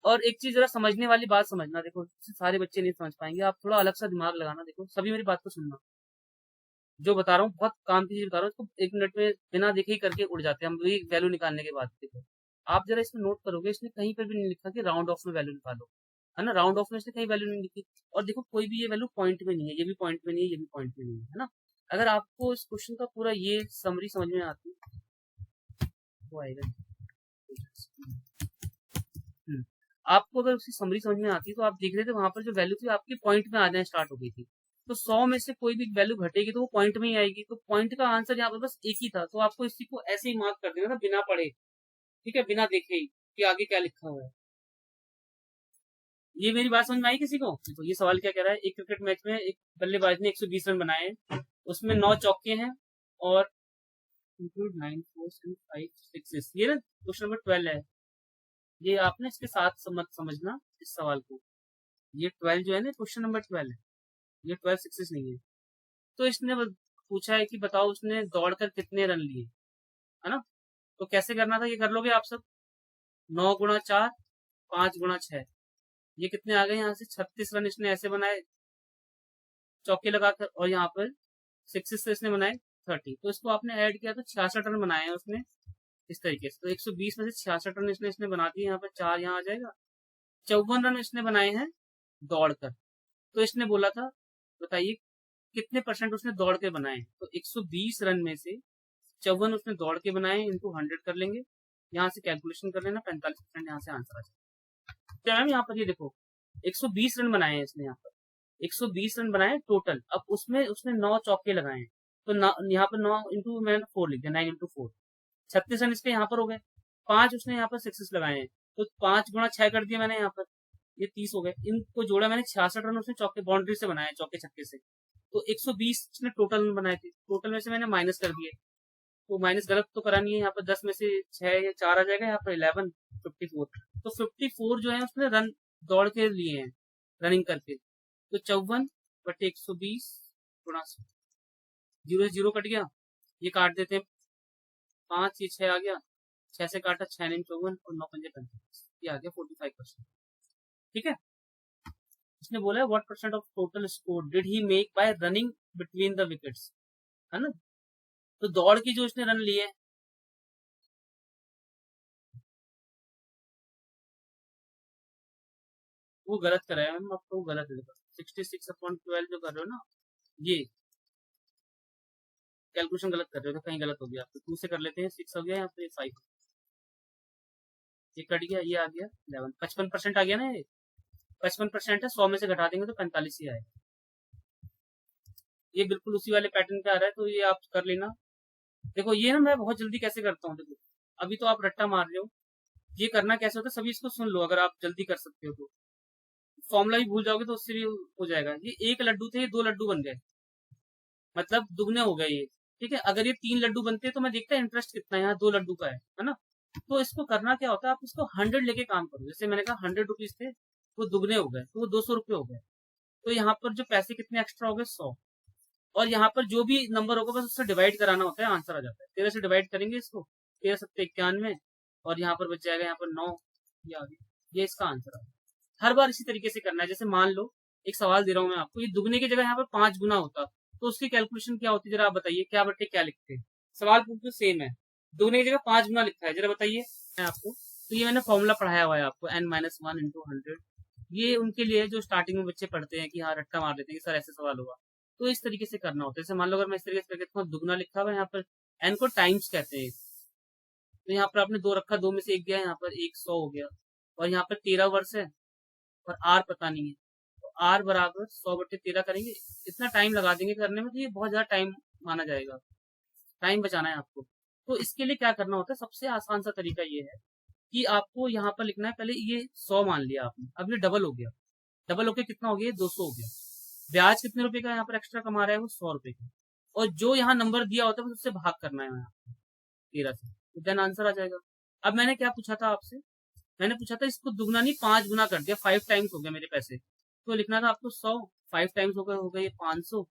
और एक चीज जरा समझने वाली बात समझना, देखो सारे बच्चे नहीं समझ पाएंगे, आप थोड़ा अलग सा दिमाग लगाना। देखो सभी मेरी बात को सुनना, जो बता रहा हूँ बहुत काम की चीज बता रहा हूँ, इसको 1 मिनट में बिना देखे ही करके उड़ जाते हैं हम, वही वैल्यू निकालने के बाद। देखो आप जरा इसमें नोट करोगे, इसने कहीं पर भी नहीं लिखा कि राउंड ऑफ में वैल्यू निकालो, है ना, राउंड ऑफ में इसने कहीं वैल्यू नहीं लिखी। और देखो कोई भी ये वैल्यू पॉइंट में नहीं है, ये भी पॉइंट में नहीं है, ये भी पॉइंट में नहीं है, है ना। अगर आपको इस क्वेश्चन का पूरा ये समरी समझ में आती तो आएगा। आपको अगर उसकी समरी समझ में आती तो आप देख रहे थे वहां पर जो वैल्यू थी आपकी पॉइंट में आना स्टार्ट हो गई थी। तो 100 में से कोई भी वैल्यू घटेगी तो वो पॉइंट में ही आएगी, तो पॉइंट का आंसर यहाँ पर बस एक ही था, तो आपको इसी को ऐसे ही मार्क कर देना था बिना पढ़े, ठीक है, बिना देखे ही कि आगे क्या लिखा हुआ है। ये मेरी बात समझ में आई किसी को? तो ये सवाल क्या कह रहा है, एक क्रिकेट मैच में एक बल्लेबाज ने 120 रन बनाए हैं, उसमें 9 चौके हैं और इंक्लूड 9 फोर्स एंड 5 सिक्सेस। ये ना क्वेश्चन नंबर 12 है। ये आपने इसके साथ समझना इस सवाल को। ये 12 जो है ना, क्वेश्चन नंबर 12 है, ये 12 सिक्सेस नहीं है। तो इसने पूछा है कि बताओ उसने दौड़कर कितने रन लिए, है ना? तो कैसे करना था, ये कर लोगे आप सब। 9 गुणा 4, 5 गुणा 6, ये कितने आ गए यहाँ से? 36 रन इसने ऐसे बनाए चौके लगाकर, और यहाँ पर सिक्सेस से इसने बनाए 30। तो इसको आपने ऐड किया तो 66 रन बनाए हैं उसने इस तरीके से। तो 120 में से 66 रन इसने बना दिए, यहाँ पर 4 यहाँ आ जाएगा। 54 रन इसने बनाए हैं दौड़कर। तो इसने बोला था बताइए कितने परसेंट उसने दौड़ के बनाए। तो 120 रन में से 54 उसने दौड़ के बनाए, इंटू 100 कर लेंगे, यहाँ से कैलकुलेशन कर लेना, 45% यहाँ से आंसर आ जाएगा। तो मैम यहाँ पर ये देखो 120 रन बनाए हैं इसने, यहाँ पर 120 रन बनाए टोटल। अब उसमें उसने 9 चौके लगाए हैं, तो यहाँ पर 9 इंटू मैंने 4 लिख दिया, 9 इंटू 4, 36 रन इसके यहाँ पर हो गए। 5 उसने यहाँ पर सिक्सेस लगाए हैं, तो 5 गुणा 6 कर दिया मैंने यहाँ पर, ये 30 हो गए। इनको जोड़ा मैंने, 66 रन उसने चौके बाउंड्री से बनाए, चौके छक्के से। तो 120 उसने टोटल रन बनाए थे, टोटल में से मैंने माइनस कर दिए। तो माइनस गलत तो करा नहीं है, यहाँ पर 10 में से 6 या 4 आ जाएगा, यहाँ पर 11, 54। तो 54 जो है उसने रन दौड़ के लिए हैं, रनिंग करके। तो 54/120 गुणा 0 से 0 कट गया, ये काट देते हैं 5, ये 6 आ गया, 6 से काटा, 6 9 54 और 9 5 45, ये आ गया 45%। ठीक है। इसने बोला है what percent of total score did he make bye running between the wickets, है ना? तो दौड़ की जो इसने रन लिए, वो गलत कराया मैम आपको, वो गलत है। 66/12 जो कर रहे हो ना, ये कैलकुलेशन गलत कर रहे हो, तो कहीं गलत हो गया। आपको 2 से कर लेते हैं, 6 हो गया, यहाँ पे 5, ये कट गया, ये आ गया 11, 55% आ गया ना। ये 55% है, 100 में से घटा देंगे तो 45 ही आएगा। ये बिल्कुल उसी वाले पैटर्न पे आ रहा है, तो ये आप कर लेना। देखो ये ना मैं बहुत जल्दी कैसे करता हूँ, देखो अभी तो आप रट्टा मार रहे हो, ये करना कैसे होता है सभी इसको सुन लो, अगर आप जल्दी कर सकते हो तो। फॉर्मूला भी भूल जाओगे तो उससे भी हो जाएगा। ये 1 लड्डू थे, ये 2 लड्डू बन गए, मतलब दुगने हो गए ये। ठीक है, अगर ये 3 लड्डू बनते तो मैं देखता इंटरेस्ट कितना है, यहाँ 2 लड्डू का है ना? तो इसको करना क्या होता है, आप इसको 100 लेके काम करो। जैसे मैंने कहा 100 रुपीज थे, वो दुगने हो गए, तो वो 200 रुपये हो गए। तो यहाँ पर जो पैसे कितने एक्स्ट्रा हो गए, 100। और यहाँ पर जो भी नंबर होगा बस उससे डिवाइड कराना होता है, आंसर आ जाता है। 13 से डिवाइड करेंगे इसको, 13 7 91, और यहाँ पर बच जाएगा यहाँ पर 9, ये आ गया, ये इसका आंसर आ गया। हर बार इसी तरीके से करना है। जैसे मान लो एक सवाल दे रहा हूँ मैं आपको, ये दुगने की जगह यहाँ पर 5 गुना होता, तो उसकी कैलकुलेशन क्या होती है, जरा आप बताइए, क्या बट्टे क्या लिखते हैं। सवाल बिल्कुल सेम है, दुगने की जगह 5 गुना लिखा है, जरा बताइए आपको। तो ये मैंने फॉर्मूला पढ़ाया हुआ है आपको, n-1 इंटू 100। ये उनके लिए जो स्टार्टिंग में बच्चे पढ़ते हैं कि हाँ रट्टा मार लेते हैं कि सर ऐसे सवाल होगा, तो इस तरीके से करना होता है। जैसे मान लो अगर मैं इस तरीके से करके दुगना लिखा हुआ है, यहाँ पर n को टाइम्स कहते हैं, तो यहाँ पर आपने 2 रखा, 2 में से 1 गया, यहाँ पर 100 हो गया। और यहाँ पर 13 वर्ष है और r पता नहीं है, तो r बराबर 100/13 करेंगे। इतना टाइम लगा देंगे करने में, तो ये बहुत ज्यादा टाइम माना जाएगा, टाइम बचाना है आपको। तो इसके लिए क्या करना होता है, सबसे आसान सा तरीका ये है कि आपको यहाँ पर लिखना है, पहले ये 100 मान लिया आपने, अब ये डबल हो गया, डबल होके कितना हो गया, 200 हो गया। ब्याज कितने रुपए का यहाँ पर एक्स्ट्रा कमा रहा है, वो 100 रुपए का। और जो यहाँ नंबर दिया होता है उससे भाग करना है 13 से, तो देन आंसर आ जाएगा। अब मैंने क्या पूछा था आपसे, मैंने पूछा था इसको दुगना नहीं 5 गुना कर दिया, 5 टाइम्स हो गया मेरे पैसे, तो लिखना था आपको 100, 5 टाइम्स हो गए ये 500,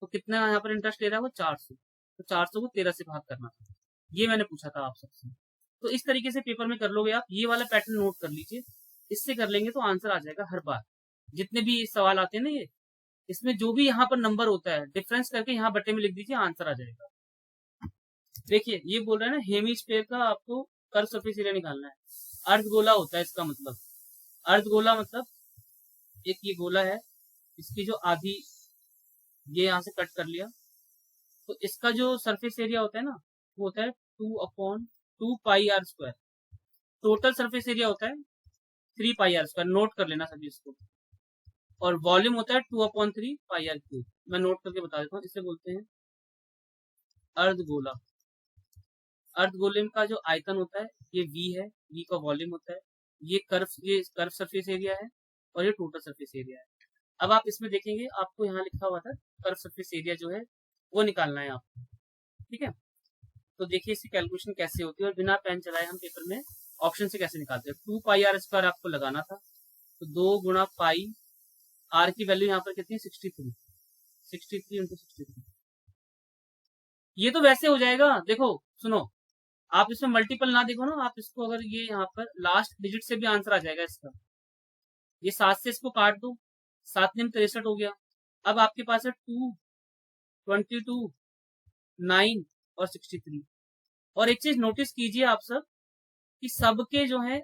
तो कितना यहाँ पर इंटरेस्ट ले रहा है वो 400, तो 400 को 13 से भाग करना था। ये मैंने पूछा था आप सबसे। तो इस तरीके से पेपर में कर लोगे आप, ये वाला पैटर्न नोट कर लीजिए, इससे कर लेंगे तो आंसर आ जाएगा हर बार। जितने भी सवाल आते हैं ना ये, इसमें जो भी यहाँ पर नंबर होता है डिफरेंस करके यहाँ बट्टे में लिख दीजिए, आंसर आ जाएगा। देखिए ये बोल रहा है ना, हेमिस्फीयर का आपको कर्व सरफेस एरिया निकालना है। अर्धगोला होता है इसका मतलब, अर्धगोला मतलब एक ये गोला है, इसकी जो आधी ये यहाँ से कट कर लिया, तो इसका जो सरफेस एरिया होता है ना, वो होता है 2/2 पाई r²। टोटल सरफेस एरिया होता है 3 पाई r², नोट कर लेना सभी इसको। और वॉल्यूम होता है 2/3 पाई r³। मैं नोट करके बता देता हूँ, इसे बोलते हैं अर्धगोला। अर्धगोले का जो आयतन होता है ये v है, v का वॉल्यूम होता है, ये कर्व सरफेस एरिया है, और ये टोटल सरफेस एरिया है। अब आप इसमें देखेंगे आपको यहाँ लिखा हुआ था कर्व सरफेस एरिया जो है वो निकालना है आपको, ठीक है। तो देखिए इसकी कैलकुलेशन कैसे होती है और बिना पेन चलाए हम पेपर में ऑप्शन से कैसे निकालते हैं। 2 पाई r² आपको लगाना था, तो 2 गुणा पाई, आर की वैल्यू यहाँ पर कितनी 63, 63 इंटू 63। ये तो वैसे हो जाएगा, देखो सुनो, आप इसमें मल्टीपल ना देखो ना, आप इसको अगर ये यहाँ पर लास्ट डिजिट से भी आंसर आ जाएगा इसका। ये 7 से इसको काट दो, 7 दिन 63 हो गया। अब आपके पास है 2, 22, 9 और 63। और एक चीज नोटिस कीजिए आप सब कि सबके जो है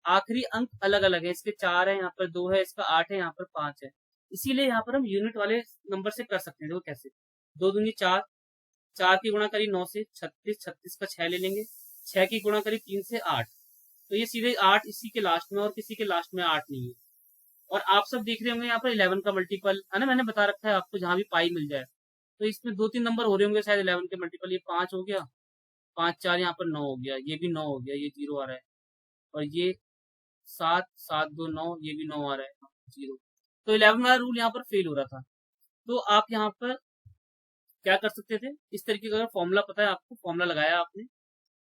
आखिरी अंक अलग अलग है। इसके 4 है, यहाँ पर 2 है, इसका 8 है, यहाँ पर 5 है। इसीलिए यहाँ पर हम यूनिट वाले नंबर से कर सकते हैं। देखो कैसे, 2 दूनी 4, 4 की गुणा करी 9 से 36, 36 का 6 ले लेंगे, 6 की गुणा करी 3 से 8, तो ये सीधे 8 इसी के लास्ट में और किसी के लास्ट में 8 नहीं है। और आप सब देख रहे होंगे यहाँ पर 11 का मल्टीपल है ना, मैंने बता रखा है आपको, जहां भी पाई मिल जाए। तो इसमें 2-3 नंबर हो रहे होंगे शायद 11 के मल्टीपल। ये 5 हो गया, 5 4 यहाँ पर 9 हो गया, ये भी 9 हो गया, ये 0 आ रहा है। और ये 7 7 2 9, ये भी 9 आ रहा है, 0। तो 11 वाला रूल यहाँ पर फेल हो रहा था। तो आप यहाँ पर क्या कर सकते थे, इस तरीके का अगर फॉर्मूला पता है आपको, फॉर्मूला लगाया आपने,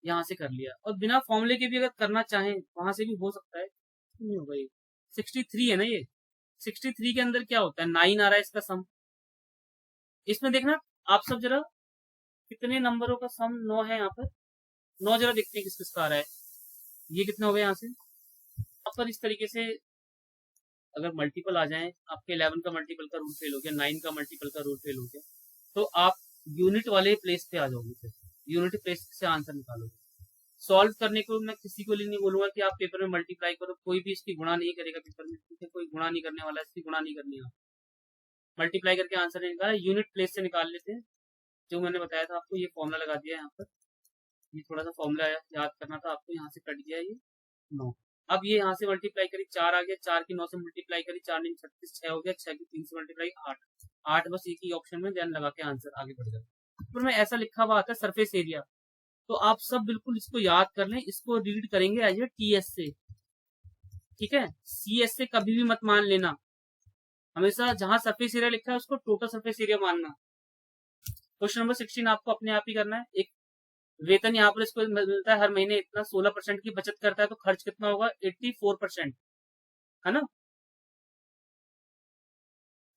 यहाँ से कर लिया। और बिना फॉर्मूले के भी अगर करना चाहें वहां से भी हो सकता है, नहीं होगा। ये 63 है ना, ये 63 के अंदर क्या होता है, 9 आ रहा है इसका सम। इसमें देखना आप सब जरा, कितने नंबरों का सम 9 है यहाँ पर, 9 जरा देखते हैं किस किसका आ रहा है। ये कितना हो गया यहाँ से, यहाँ पर इस तरीके से अगर मल्टीपल आ जाए, आपके 11 का मल्टीपल का रूल फेल हो गया, 9 का मल्टीपल का रूल फेल हो गया, तो आप यूनिट वाले प्लेस पे आ जाओगे, फिर यूनिट प्लेस से आंसर निकालोगे। सॉल्व करने को मैं किसी को नहीं बोलूंगा कि आप पेपर में मल्टीप्लाई करो, कोई भी इसकी गुणा नहीं करेगा पेपर में, कोई गुणा नहीं करने वाला, इसकी गुणा नहीं करनी है। मल्टीप्लाई करके आंसर नहीं निकाला, यूनिट प्लेस से निकाल लेते हैं। जो मैंने बताया था आपको, ये फॉर्मूला लगा दिया है यहाँ पर, ये थोड़ा सा फॉर्मूला याद करना था आपको, यहाँ से कट गया ये 9। अब ये यहाँ से मल्टीप्लाई करी 4 आ गया, 4 की 9 से मल्टीप्लाई करी, 4 नहीं 36, 6 हो गया, 6 की 3 से मल्टीप्लाई 8, 8 बस एक ही ऑप्शन में देन लगा के आंसर आगे बढ़ जाए। ऊपर में ऐसा लिखा हुआ आता है सरफेस एरिया, तो आप सब बिल्कुल इसको याद कर लें, इसको रीड करेंगे एज ए TS से, ठीक है। CS से कभी भी मत मान लेना, हमेशा जहां सरफेस एरिया लिखा है उसको टोटल सरफेस एरिया मानना। क्वेश्चन नंबर 16 आपको अपने आप ही करना है। एक वेतन यहाँ पर इसको मिलता है हर महीने इतना, 16% की बचत करता है, तो खर्च कितना होगा 84%, है ना।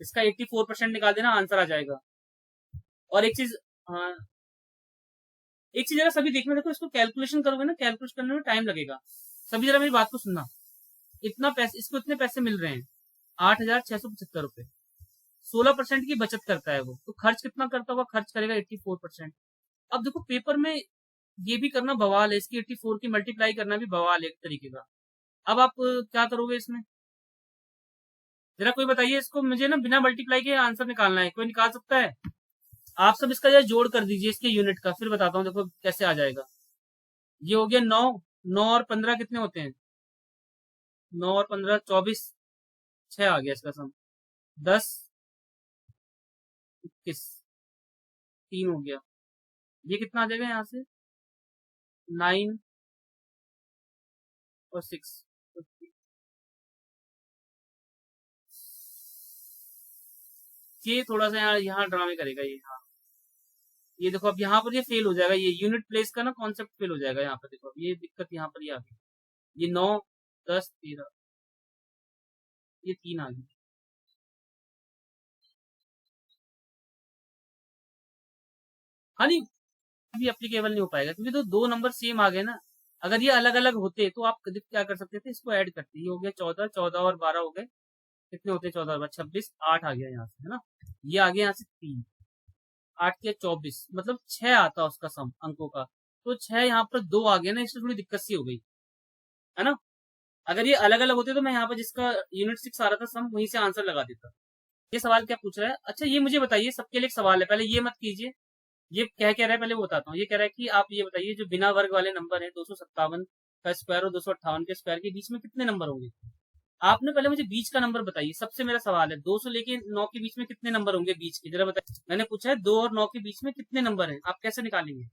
इसका 84% निकाल देना, आंसर आ जाएगा। और एक चीज, हाँ एक चीज जरा सभी देखना, देखो इसको कैलकुलेशन करोगे ना, कैलकुलेट करने में टाइम लगेगा। सभी जरा मेरी बात को सुनना, इतना पैसे, इसको इतने पैसे मिल रहे हैं 8,675 रुपए, 16% की बचत करता है वो, तो खर्च कितना करता होगा, खर्च करेगा 84%। अब देखो पेपर में ये भी करना बवाल है, इसकी 84 की मल्टीप्लाई करना भी बवाल है एक तरीके का। अब आप क्या करोगे इसमें, जरा कोई बताइए इसको मुझे ना, बिना मल्टीप्लाई के आंसर निकालना है, कोई निकाल सकता है। आप सब इसका जरा जोड़ कर दीजिए इसके यूनिट का, फिर बताता हूँ देखो कैसे आ जाएगा। ये हो गया 9, 9 और 15 कितने होते हैं, 9 और 15 24, 6 आ गया इसका सम, 10 21, 3 हो गया। ये कितना आ जाएगा यहाँ से, 9 और 6, ये थोड़ा सा यहाँ ड्रामे करेगा ये। हाँ ये देखो अब यहाँ पर ये फेल हो जाएगा, ये यूनिट प्लेस का ना कॉन्सेप्ट फेल हो जाएगा यहाँ पर। देखो अब ये दिक्कत यहाँ पर ये आ गई, ये 9 10 13, ये 3 आ गई। हाँ नहीं, अभी अप्लीकेबल नहीं हो पाएगा क्योंकि तो दो नंबर सेम आ गए ना। अगर ये अलग अलग होते तो आप क्या कर सकते थे, इसको ऐड करते, ये हो गया 14, 14 और 12 हो गए, कितने होते 14 और 12 26, 8 आ गया यहाँ से, है ना। ये आ गया यहाँ से 3, 8 के 24, मतलब 6 आता उसका सम अंकों का, तो 6 यहाँ पर 2 आ गया ना, इससे थोड़ी दिक्कत सी हो गई, है ना। अगर ये अलग अलग होते तो मैं यहाँ पर जिसका यूनिट 6 आ रहा था सम, वहीं से आंसर लगा देता। ये सवाल क्या पूछ रहा है, अच्छा ये मुझे बताइए, सबके लिए एक सवाल है, पहले ये मत कीजिए, ये क्या रहा है पहले वो बताता हूँ। ये कह रहा है कि आप ये बताइए जो बिना वर्ग वाले नंबर है 257 का स्क्वायर और 258 के स्क्वायर के बीच में कितने नंबर होंगे। आपने पहले मुझे बीच का नंबर बताइए, सबसे मेरा सवाल है 200 लेके 9 के बीच में कितने नंबर होंगे बीच के, जरा बताइए। मैंने पूछा है 2 और 9 के बीच में कितने नंबर हैं, आप कैसे निकालेंगे,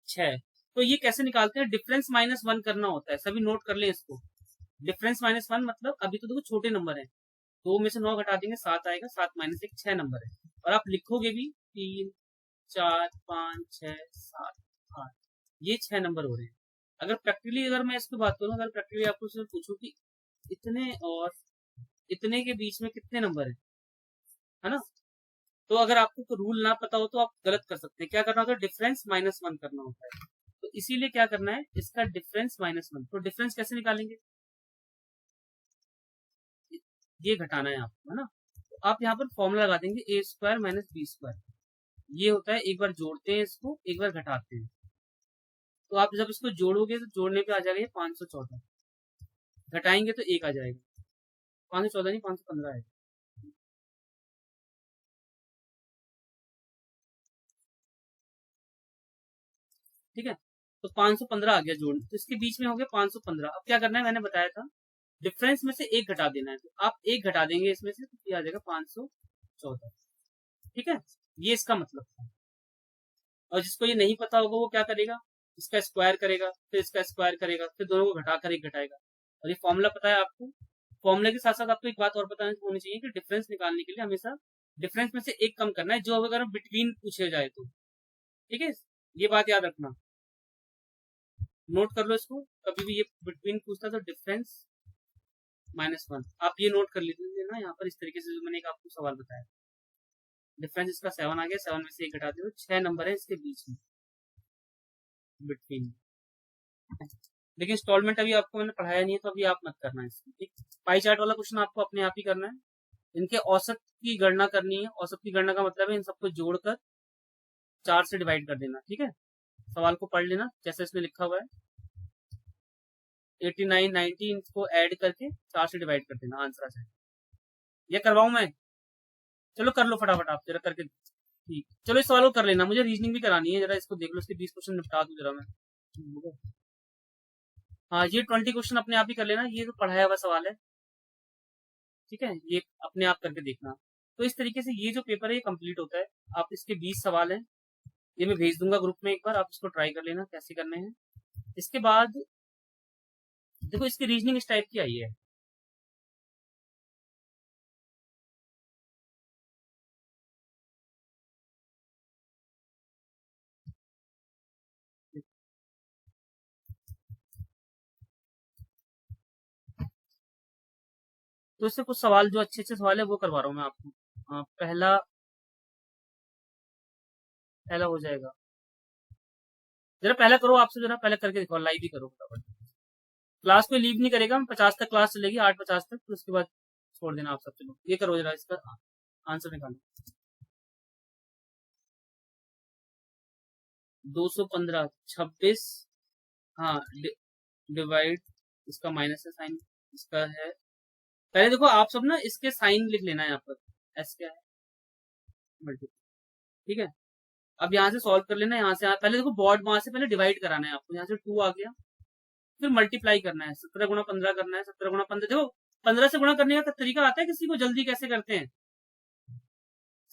6। तो ये कैसे निकालते हैं, डिफरेंस -1 करना होता है, सभी नोट कर ले इसको। डिफरेंस माइनस वन मतलब अभी तो देखो छोटे नंबर है, दो में से 9 घटा देंगे 7 आएगा, 7 माइनस 1 6 नंबर है। और आप लिखोगे भी 3 4 5 6 7 8, ये 6 नंबर हो रहे हैं। अगर प्रैक्टिकली अगर मैं इसकी बात करूँ, अगर प्रैक्टिकली आपको सिर्फ पूछूं कि इतने और इतने के बीच में कितने नंबर है ना, तो अगर आपको रूल ना पता हो तो आप गलत कर सकते हैं। क्या करना होता है, डिफरेंस माइनस वन करना होता है। तो इसीलिए क्या करना है, इसका डिफरेंस माइनस वन। तो डिफरेंस कैसे निकालेंगे, ये घटाना है आपको, है ना। तो आप यहाँ पर फॉर्मूला लगा देंगे ए स्क्वायर माइनस बी स्क्वायर। ये होता है, एक बार जोड़ते हैं इसको, एक बार घटाते हैं। तो आप जब इसको जोड़ोगे तो जोड़ने पे आ जाएगा ये 514, घटाएंगे तो एक आ जाएगा, 514 नहीं 515 है। ठीक है, तो 515 आ गया जोड़, तो इसके बीच में हो गया 515। अब क्या करना है, मैंने बताया था डिफरेंस में से एक घटा देना है, तो आप एक घटा देंगे इसमें से, तो ये आ जाएगा 514। ठीक है, ये इसका मतलब था। और जिसको ये नहीं पता होगा वो क्या करेगा, इसका स्क्वायर करेगा, फिर इसका स्क्वायर करेगा, फिर दोनों को घटाकर एक घटाएगा। और ये फॉर्मूला पता है आपको। फॉर्मूले के साथ साथ आपको एक बात और पता होनी चाहिए कि डिफरेंस निकालने के लिए हमेशा डिफरेंस में से एक कम करना है, जो अगर बिटवीन पूछे जाए तो। ठीक है, ये बात याद रखना, नोट कर लो इसको। कभी भी ये बिटवीन पूछता तो डिफरेंस माइनस वन, आप ये नोट कर लीजिए ना यहाँ पर, इस तरीके से जो मैंने एक आपको सवाल बताया। डिफरेंस इसका 7 आ गया, 7 में से एक घटा दो, 6 नंबर है इसके बीच में बिटवीन। लेकिन इंस्टॉलमेंट अभी आपको मैंने पढ़ाया नहीं है, तो अभी आप मत करना इसको। ठीक, पाई चार्ट वाला क्वेश्चन आपको अपने आप ही करना है। इनके औसत की गणना करनी है। औसत की गणना का मतलब है इन सबको जोड़कर 4 से डिवाइड कर देना। ठीक है, सवाल को पढ़ लेना जैसे इसमें लिखा हुआ है, 89 90 इनको ऐड करके 4 से डिवाइड कर देना, आंसर आ जाएगा। ये करवाऊं मैं, चलो कर लो फटाफट आप जरा करके। ठीक, चलो इस सवाल को कर लेना, मुझे रीजनिंग भी करानी है, जरा इसको देख लो, इसके 20 क्वेश्चन निपटा दूं जरा मैं। हाँ, ये 20 क्वेश्चन अपने आप ही कर लेना, ये तो पढ़ाया हुआ सवाल है। ठीक है, ये अपने आप करके देखना। तो इस तरीके से ये जो पेपर है ये कंप्लीट होता है। आप इसके 20 सवाल हैं, ये मैं भेज दूंगा ग्रुप में, एक बार आप इसको ट्राई कर लेना कैसे करने हैं। इसके बाद देखो इसकी रीजनिंग इस टाइप की आई है। तो इससे कुछ सवाल जो अच्छे अच्छे सवाल है वो करवा रहा हूँ मैं आपको। पहला पहला हो जाएगा, जरा पहला करो, आपसे जरा पहले करके दिखाओ, लाइव ही करो फटाफट। क्लास को लीव नहीं करेगा, 50 तक क्लास चलेगी, 8:50 तक, तो उसके बाद छोड़ देना आप सब। चलो ये करो जरा, इसका आंसर निकालो। 215 26, हाँ डिवाइड, इसका माइनस है साइन, इसका है। पहले देखो आप सब ना इसके साइन लिख लेना है यहाँ पर, एस क्या है, मल्टीप्लाई। ठीक है, अब यहाँ से सॉल्व कर लेना, यहाँ से पहले देखो बॉर्ड, वहां से पहले डिवाइड कराना है आपको, यहाँ से 2 आ गया, फिर मल्टीप्लाई करना है, 17 गुणा 15 करना है, 17 गुणा 15। देखो 15 से गुणा करने का तरीका आता है किसी को, जल्दी कैसे करते हैं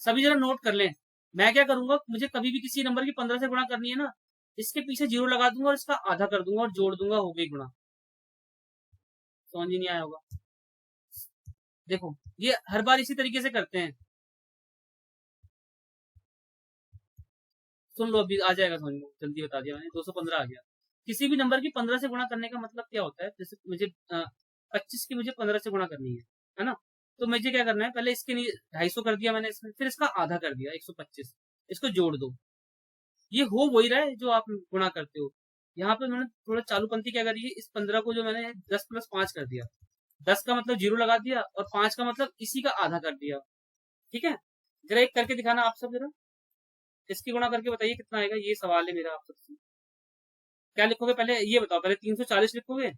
सभी जरा नोट कर लें। मैं क्या करूंगा, मुझे कभी भी किसी नंबर की 15 से गुणा करनी है ना, इसके पीछे जीरो लगा दूंगा और इसका आधा कर दूंगा और जोड़ दूंगा, हो गई गुणा। समझ नहीं आया होगा, देखो ये हर बार इसी तरीके से करते हैं। सुन लो, अभी आ जाएगा समझ में, जल्दी बता दिया मैंने, 215 आ गया। किसी भी नंबर की 15 से गुणा करने का मतलब क्या होता है, जैसे मुझे 25 की मुझे 15 से गुणा करनी है ना। तो मुझे क्या करना है, पहले इसके 250 कर दिया मैंने इसमें, फिर इसका आधा कर दिया 125, इसको जोड़ दो। ये हो वही रहा है जो आप गुणा करते हो। यहाँ पे मैंने थोड़ा चालूपंथी क्या करी है, इस 15 को जो मैंने 10 + 5 कर दिया, 10 का मतलब जीरो लगा दिया और 5 का मतलब इसी का आधा कर दिया। ठीक है, जरा एक करके दिखाना आप सब जरा, इसकी गुणा करके बताइए कितना आएगा, ये सवाल है मेरा आप सबसे। क्या लिखोगे पहले ये बताओ, पहले 340 लिखोगे,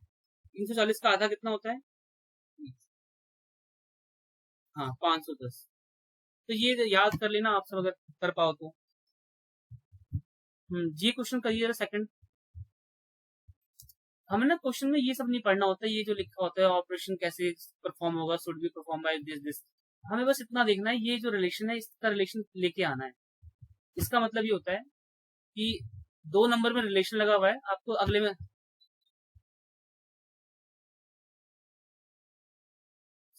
340 का आधा कितना होता है, हाँ 510। तो ये याद कर लेना आप सब अगर कर पाओ तो। ये क्वेश्चन करिए जरा सेकंड। हमें ना क्वेश्चन में ये सब नहीं पढ़ना होता, ये जो लिखा होता है ऑपरेशन कैसे परफॉर्म होगा, should be perform by this this, हमें बस इतना देखना है, ये जो रिलेशन है इसका रिलेशन लेके आना है। इसका मतलब ये होता है कि 2 नंबर में रिलेशन लगा हुआ है, आपको अगले में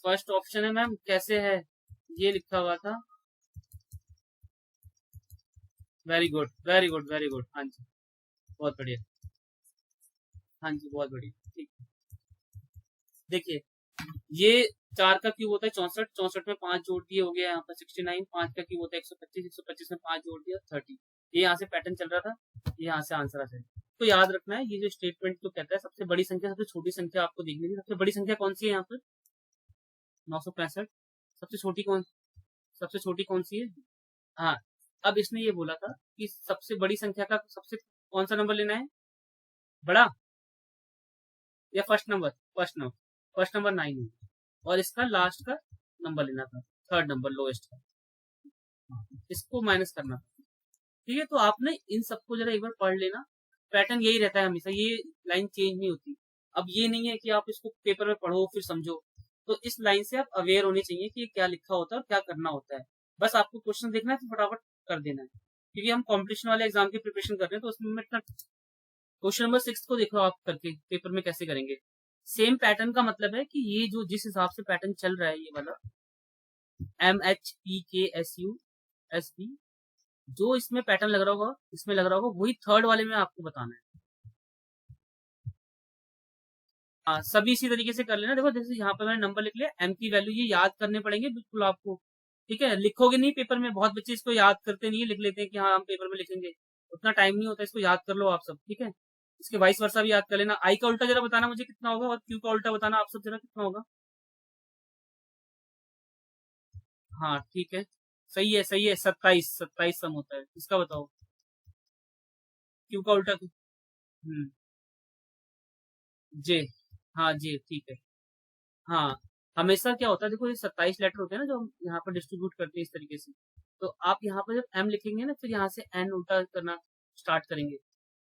फर्स्ट ऑप्शन है मैम, कैसे है ये लिखा हुआ था। Very good very good very good, हाँ जी बहुत बढ़िया, हाँ जी बहुत बढ़िया, ठीक। देखिए ये 4 का क्यूब होता है 64, 64 में 5 जोड़ दिए हो गया यहाँ पर 69, 5 का क्यूब होता है 125, 125 में 5 जोड़ दिया 30। ये यहाँ से पैटर्न चल रहा था, ये यहाँ से आंसर आ जाएगा। तो याद रखना है ये जो स्टेटमेंट तो कहता है सबसे बड़ी संख्या सबसे छोटी संख्या आपको देखनी है। सबसे बड़ी संख्या कौन सी है यहाँ पर? 965। सबसे छोटी कौन, सबसे छोटी कौन सी है? हाँ। अब इसने ये बोला था कि सबसे बड़ी संख्या का सबसे कौन सा नंबर लेना है, बड़ा या first number? First number, first number 9 है और इसका लास्ट का नंबर लेना था, थर्ड नंबर लोएस्ट का, इसको माइनस करना था। ठीक है, तो आपने इन सबको जरा एक बार पढ़ लेना। पैटर्न यही रहता है हमेशा, ये लाइन चेंज नहीं होती। अब ये नहीं है कि आप इसको पेपर में पढ़ो फिर समझो, तो इस लाइन से आप अवेयर होने चाहिए कि क्या लिखा होता है और क्या करना होता है। बस आपको क्वेश्चन देखना है तो फटाफट कर देना है, क्योंकि हम कंपटीशन वाले एग्जाम की प्रिपरेशन कर रहे हैं, तो उसमें इतना। क्वेश्चन नंबर 6 को देखो आप करके पेपर में कैसे करेंगे। सेम पैटर्न का मतलब है कि ये जो जिस हिसाब से पैटर्न चल रहा है ये वाला MHPKSUSB, जो इसमें पैटर्न लग रहा होगा इसमें लग रहा होगा वही थर्ड वाले में आपको बताना है। हाँ सभी इसी तरीके से कर लेना। देखो जैसे यहाँ पे मैंने नंबर लिख लिया, एम की वैल्यू ये याद करने पड़ेंगे बिल्कुल आपको। ठीक है, लिखोगे नहीं पेपर में, बहुत बच्चे इसको याद करते नहीं है, लिख लेते हैं कि हाँ हम पेपर में लिखेंगे, उतना टाइम नहीं होता, इसको याद कर लो आप सब। ठीक है, इसके वाइस वर्सा भी याद कर लेना। आई का उल्टा जरा बताना मुझे कितना होगा, और क्यू का उल्टा बताना आप सब जरा कितना होगा। हाँ ठीक है, सही है सही है, 27 27 सम होता है इसका, बताओ क्यू का उल्टा। जे, हाँ जी ठीक है। हाँ, हमेशा क्या होता है देखो, ये 27 लेटर होते हैं ना जो हम यहाँ पर डिस्ट्रीब्यूट करते हैं इस तरीके से। तो आप यहाँ पर जब एम लिखेंगे ना फिर यहाँ से एन उल्टा करना स्टार्ट करेंगे,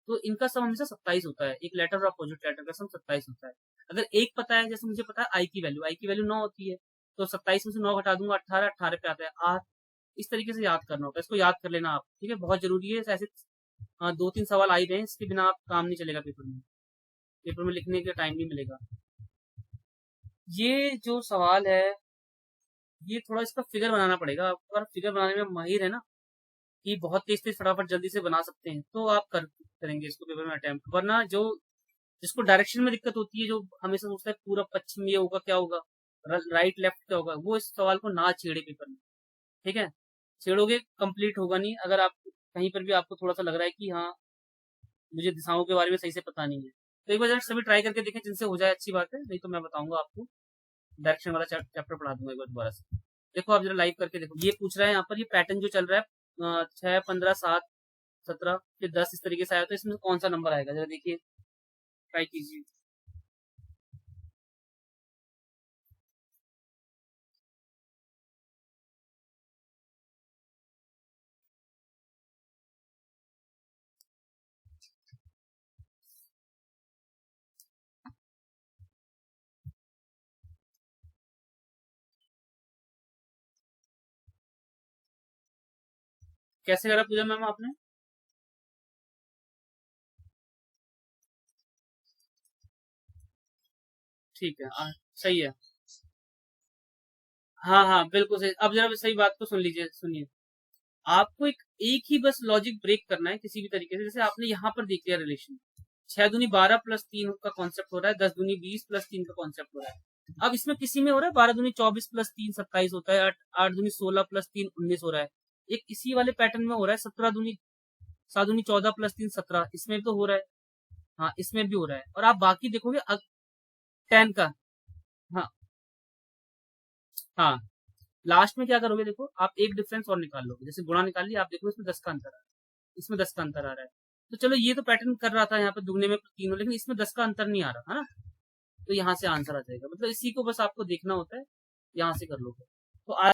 तो इनका सम हमेशा 27 होता है। एक लेटर और अपोजिट लेटर का सम 27 होता है। अगर एक पता है, जैसे मुझे पता है आई की वैल्यू 9 होती है, तो 27 में से 9 घटा दूंगा 18, 18 पे आता है 8। इस तरीके से याद करना होता है, इसको याद कर लेना आप। ठीक है, बहुत जरूरी है ऐसे। हाँ 2-3 सवाल आ ही रहे हैं, इसके बिना आप काम नहीं चलेगा पेपर में, पेपर में लिखने का टाइम नहीं मिलेगा। ये जो सवाल है ये थोड़ा इसका फिगर बनाना पड़ेगा आपको। अगर फिगर बनाने में माहिर है ना, कि बहुत तेज तेज फटाफट जल्दी से बना सकते हैं, तो आप करेंगे इसको पेपर में अटेम्प्ट। वरना जो जिसको डायरेक्शन में दिक्कत होती है, जो हमेशा सोचता है पूरा पश्चिम ये होगा क्या होगा, राइट लेफ्ट क्या होगा, वो इस सवाल को ना छेड़े पेपर में। ठीक है, छेड़ोगे कंप्लीट होगा नहीं। अगर आप कहीं पर भी आपको थोड़ा सा लग रहा है कि हाँ मुझे दिशाओं के बारे में सही से पता नहीं है, तो एक बार जरा सभी ट्राई करके देखें, जिनसे हो जाए अच्छी बात है, नहीं तो मैं बताऊंगा आपको, डायरेक्शन वाला चैप्टर पढ़ा दूंगा एक बार दोबारा से। देखो आप जरा लाइव करके देखो, ये पूछ रहा है यहाँ पर, ये पैटर्न जो चल रहा है 6, 15, 7, 17 फिर 10 इस तरीके से आया, तो इसमें कौन सा नंबर आएगा जरा देखिए, ट्राई कीजिए। कैसे करा पूजा मैम आपने? ठीक है, सही है। हाँ हाँ बिल्कुल सही। अब जरा सही बात को सुन लीजिए, सुनिए। आपको एक ही बस लॉजिक ब्रेक करना है किसी भी तरीके से। जैसे आपने यहाँ पर देख लिया रिलेशन, 6 दूनी 12 प्लस 3 का कॉन्सेप्ट हो रहा है, 10 दूनी 20 प्लस 3 का कॉन्सेप्ट हो रहा है। अब इसमें किसी में हो रहा है 12 दूनी 24 प्लस 3 27 होता है, 8 दूनी 16 प्लस 3 19 हो रहा है। एक इसी वाले पैटर्न में हो रहा है 17 दूनी 7 दूनी 14 प्लस 3 17, इसमें भी तो हो रहा है। हाँ इसमें भी हो रहा है। और आप बाकी देखोगे 10 का। हाँ हाँ, लास्ट में क्या करोगे देखो, आप एक डिफरेंस और निकाल लोगे। जैसे गुणा निकाल लिया, आप देखो इसमें 10 का अंतर आ रहा है, इसमें 10 का अंतर आ रहा है। तो चलो ये तो पैटर्न कर रहा था यहाँ पे दुगने में तीनों, लेकिन इसमें 10 का अंतर नहीं आ रहा है ना, तो यहाँ से आंसर आ जाएगा। मतलब इसी को बस आपको देखना होता है, यहाँ से कर लोगे तो